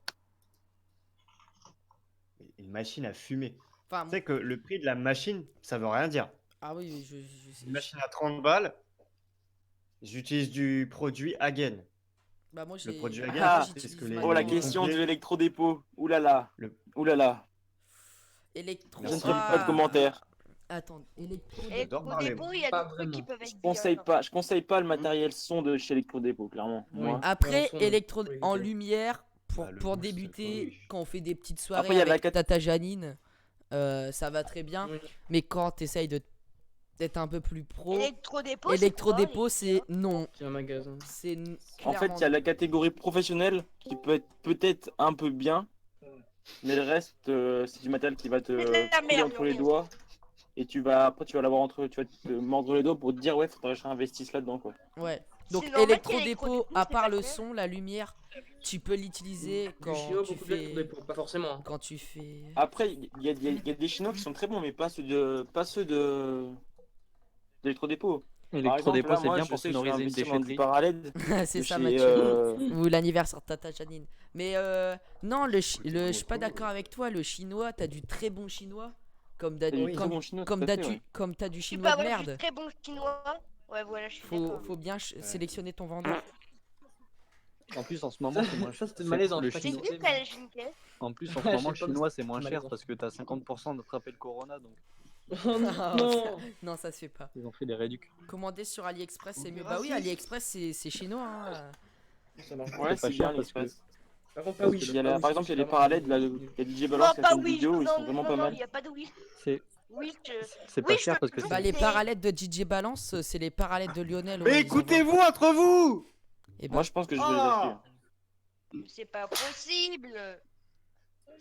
Une machine à fumer. Enfin, Tu sais que le prix de la machine, ça veut rien dire. ah oui, oui, je sais. Une machine à 30 balles, j'utilise du produit Hagen. Bah moi Le j'ai. produit moi, Hagen, Ah, c'est j'utilise ce que les. Oh, la maintenant, question de pompiers- l'électrodépôt. Ouh là là. Le- Ouh là là. Electro. Je ne Merci. trouve pas de commentaires. Attends, Electro. Et J'adore au parler, dépôt, moi. il y a Pas des trucs qui vraiment. peuvent être Je conseille pas le matériel son de chez Electrodépôt, clairement. Oui. Moi. Après, son, électro faut en éviter. lumière Bah, le pour boost, débuter oui. quand on fait des petites Après, soirées il y a la avec cat- Tata Janine, ça va très bien. Oui. Mais quand t'essayes d'être un peu plus pro, Électro-dépôt, électro-dépôt c'est non. C'est un magasin. C'est En fait, il y a la catégorie professionnelle qui peut être peut-être un peu bien, mais le reste, c'est du matériel qui va te C'est de la couler merde, entre les le doigts. Et tu vas l'avoir tu vas te mordre les doigts pour te dire, ouais, faudrait que j'investisse là-dedans, quoi. Ouais. Donc C'est normal électro-dépôt, qu'électro-dépôt, à c'est part pas le cher. son, la lumière, tu peux l'utiliser Du quand chinois, tu beaucoup fais. d'électro-dépôt, pas forcément. hein. Quand tu fais. Après, il y a des chinois qui sont très bons, mais pas ceux d'électrodépôt. Par exemple, Électrodépôt, là, c'est moi, bien je pour sais que je vais sonoriser une investir dans du déchetterie. parallèle C'est de ça, chez, Mathieu. Ou l'anniversaire de Tata Janine. Mais non, je suis pas d'accord avec toi. Le chinois, t'as du très bon chinois. Comme t'as c'est du, du très comme, bon chinois, comme tout à t'as fait, du, ouais. comme t'as du Tu peux chinois de avoir du merde. très bon chinois Ouais, voilà, je suis d'accord. Faut bien sélectionner ton vendeur. En plus, en ce moment, c'est moins Ça, cher. c'était malaisant. Le je sais pas C'est si chinois. qui qui a la Shinkai? En plus, en ce Ouais, moment, le je sais pas, chinois, c'est moins c'est cher malaisant. parce que t'as 50% d'attraper le corona, donc Oh non. Non, ça se fait pas. ils ont fait des réductions. Commander sur AliExpress, c'est mieux. Mais Bah oui, raciste. AliExpress, c'est chinois. Hein. Ça marche. Ouais, pas c'est cher bien parce que- l'Express. Par contre, pas Parce Wish. qu'il y a pas la- Wish, par exemple, il y a Wish, des clairement, parallèles, c'est- là, il y a DJ Non, Balance qui a pas fait une Wish. vidéo, ils sont Non, vraiment non, pas non, mal. il y a pas de Wish. C'est Wish. c'est pas Wish, cher parce que je c'est. Bah les sais. parallèles de DJ Balance, c'est les parallèles de Lionel. Mais écoutez-vous entre vous. Et Moi, bah, je pense que je vais les Ah acheter. C'est pas possible.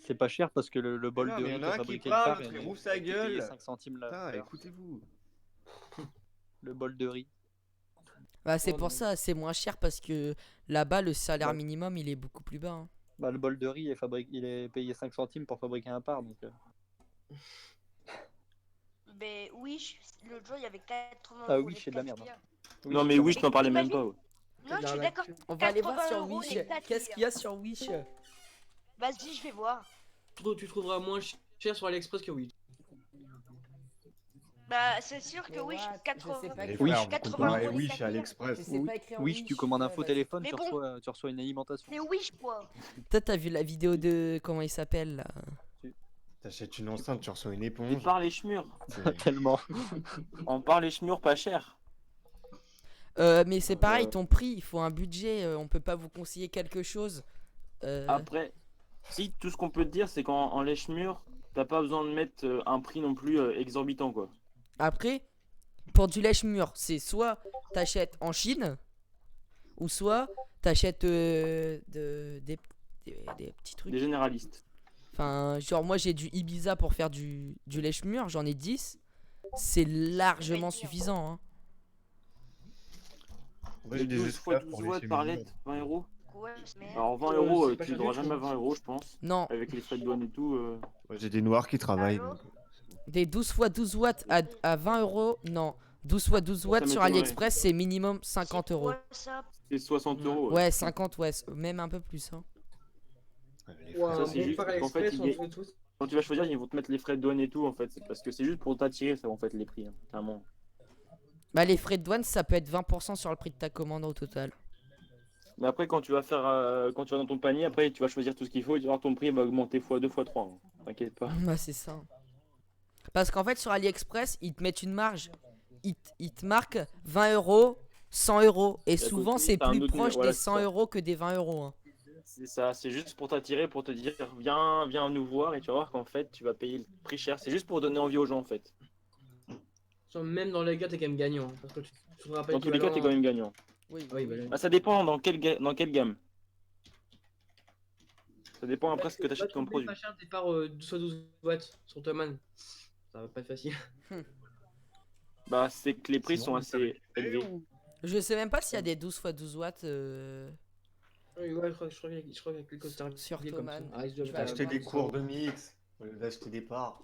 C'est pas cher parce que le bol Non, de mais y riz en a fait un qui fabriquer parle, le pain, l'autre, il et rouvre sa il est payé gueule. 5 centimes Putain, l'heure. écoutez-vous. Le bol de riz. bah c'est Oh, pour non. ça, c'est moins cher parce que là-bas le salaire minimum il est beaucoup plus bas. Hein. Bah, le bol de riz il est payé 5 centimes pour fabriquer un pain, donc. Mais Wish, l'autre jour, il y avait 80 Ah euros oui, les c'est de la 4 merde. liens. Non, mais oui, je t'en parlais même pas. Ouais. Non, je suis d'accord. On va aller voir 80 sur euros, Wish. les 4 Qu'est-ce qu'il y a sur Wish? Vas-y, je vais voir. Tu trouveras moins cher sur AliExpress que Wish. Bah, c'est sûr que Mais Wish, what? 80 Je sais pas Les écrire. Oui. frères, vous 80 comparez euros les Wish 4 à liens. l'Express. Je sais Oui, pas écrire oui, Wish. tu commandes un Ouais, faux vas-y. téléphone, Mais tu reçois une alimentation. C'est Wish, quoi. Toi t'as vu la vidéo de comment il s'appelle là? T'achètes une enceinte, tu reçois une On éponge. parle les schmurs. C'est- Tellement. On parle les schmurs pas cher. Mais c'est pareil, ton prix, il faut un budget. On peut pas vous conseiller quelque chose. Après, si tout ce qu'on peut te dire, c'est qu'en lèche schmurs, t'as pas besoin de mettre un prix non plus exorbitant, quoi. Après, pour du lèche-mur, c'est soit t'achètes en Chine, ou soit t'achètes des petits trucs. Des généralistes. Enfin, genre moi j'ai du Ibiza pour faire du lèche-mur, j'en ai 10. C'est largement suffisant. Hein. Moi, j'ai des 12 fois esclaves 12 pour les watts chez par mes lettre, 20 euros. Ouais, mais... Alors 20 Ouais, euros, c'est pas tu cher n'auras du tout, jamais hein. 20 euros, je pense. Non, Avec les frais de douane et tout. Moi, j'ai des noirs qui travaillent. Allô donc, des 12 x 12 watts à 20 euros, non. 12 x 12 watts sur m'étonnerait. AliExpress, c'est minimum 50 euros. Ouais, ça. C'est 60 euros. Ouais, 50, ouais, même un peu plus. Hein. les Ouais, frères, Ça, c'est juste par qu'en fait, AliExpress, il on est- fait tout. Quand tu vas choisir, ils vont te mettre les frais de douane et tout, en fait. C'est parce que c'est juste pour t'attirer, ça, en fait, les prix. Hein, clairement. Bah, les frais de douane, ça peut être 20% sur le prix de ta commande au total. Mais après, quand tu vas faire, quand tu vas dans ton panier, après, tu vas choisir tout ce qu'il faut et tu vas voir ton prix va augmenter x2, x3. Hein. T'inquiète pas. Bah, c'est ça. Parce qu'en fait, sur AliExpress, ils te mettent une marge. Ils te marquent 20 euros, 100 euros. Et côté, souvent, c'est t'as un plus autre proche numéro, voilà, des c'est 100 ça. euros que des 20 euros. Hein. C'est ça, c'est juste pour t'attirer, pour te dire, viens nous voir et tu vas voir qu'en fait, tu vas payer le prix cher. C'est juste pour donner envie aux gens, en fait. Même dans les gars, t'es quand même gagnant. Parce que tu trouveras pas Dans tous les cas, t'es quand même gagnant. Oui, Oui, bah, Bah, ça dépend dans quelle gamme. Ça dépend après ce que tu achètes comme produit. Pas cher départ 12 watts sur Thomann. Ça va pas être facile. Bah, c'est que les prix Sinon, sont vous assez savez- élevés. Je sais même pas s'il y a des 12 x 12 watts. Oui, ouais, je crois qu'il y a quelques stars Sur comme ça. Thomann. Ah, ils doivent Je vais être à Acheter des 20%. cours de mix. Au lieu d'acheter des parts.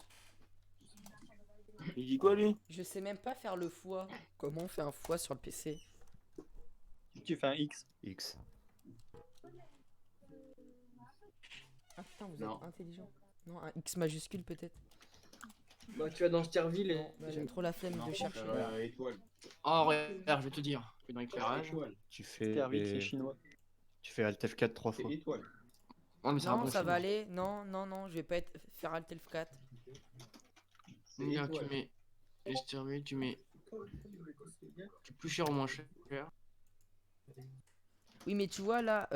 Il dit quoi, lui? Je sais même pas faire le foie. Comment on fait un foie sur le PC? Tu fais un X. X. Ah putain, vous Non. êtes intelligent. Non, un X majuscule peut-être. Bah, tu vas dans Starville et. Non, bah, j'ai trop la flemme de chercher. Étoile. Oh, regarde, je vais te dire. Je vais dans l'éclairage. Tu fais, Starvik, c'est chinois. tu fais Alt F4 3 fois. Étoile. Oh, mais c'est un Non, bon ça va choix. aller. Non, non, non, je vais pas faire Alt F4. Regarde, tu mets. Starville, tu mets. Tu plus cher ou moins cher. Oui, mais tu vois là,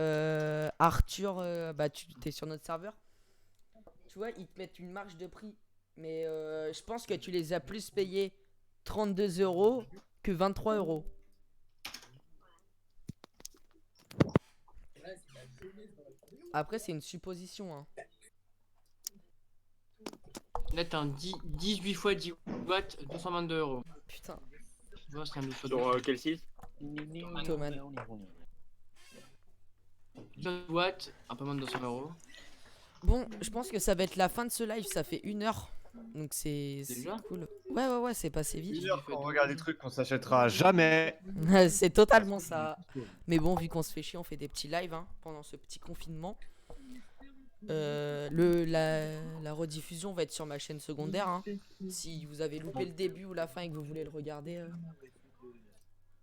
Arthur, bah tu es sur notre serveur. Tu vois, ils te mettent une marge de prix. Mais je pense que tu les as plus payés 32 euros que 23 euros. Après, c'est une supposition. Hein. Là, t'as un 18 x 10 watts, 222 euros. Putain, Tu vois, c'est un autre Sur quel site? Thomann. 2 watts, un peu moins de 200 euros. Bon, je pense que ça va être la fin de ce live. Ça fait 1 heure. Donc c'est Déjà cool. Ouais, c'est passé vite. On regarde des trucs qu'on s'achètera jamais. C'est totalement ça. Mais bon, vu qu'on se fait chier, on fait des petits lives hein, pendant ce petit confinement. La rediffusion va être sur ma chaîne secondaire. Hein. Si vous avez loupé le début ou la fin et que vous voulez le regarder,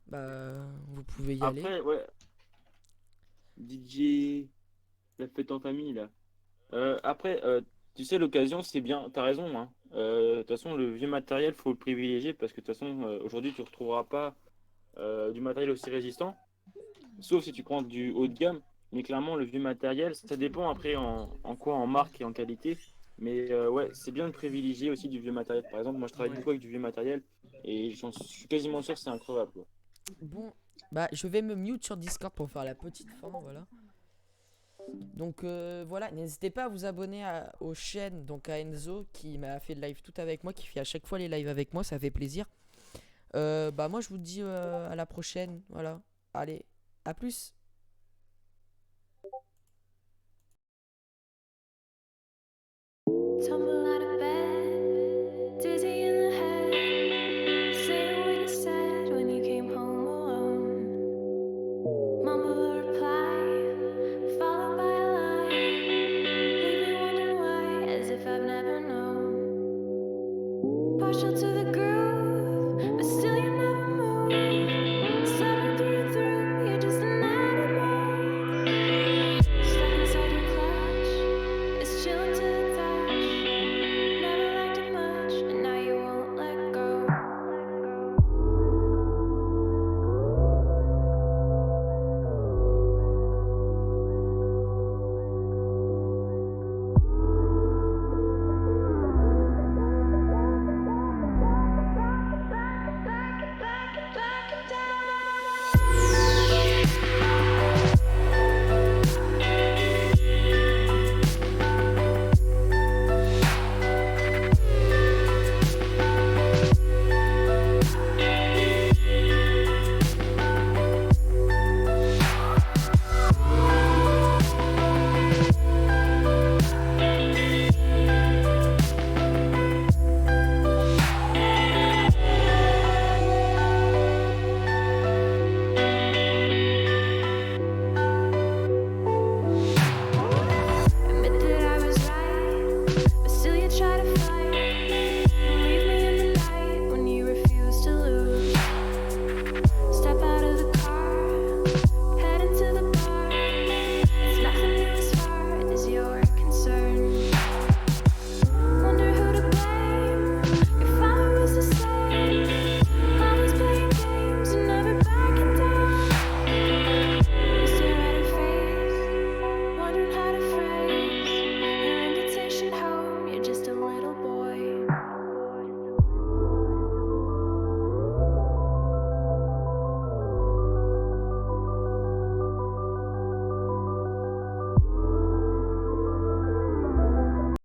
bah vous pouvez y aller. Après, ouais, DJ, la fête en famille, là. Après, tu sais, l'occasion, c'est bien, t'as raison, hein. De toute façon, le vieux matériel, faut le privilégier parce que de toute façon, aujourd'hui, tu retrouveras pas du matériel aussi résistant, sauf si tu prends du haut de gamme. Mais clairement, le vieux matériel, ça dépend après en quoi, en marque et en qualité. Mais ouais, c'est bien de privilégier aussi du vieux matériel. Par exemple, moi, je travaille Ouais. beaucoup avec du vieux matériel et je suis quasiment sûr que c'est incroyable, quoi. Bon, bah je vais me mute sur Discord pour faire la petite fin, voilà. Donc voilà, n'hésitez pas à vous abonner aux chaînes, donc à Enzo qui m'a fait le live tout avec moi, qui fait à chaque fois les lives avec moi, ça fait plaisir. Bah moi je vous dis à la prochaine, voilà. Allez, à plus. Tumble out of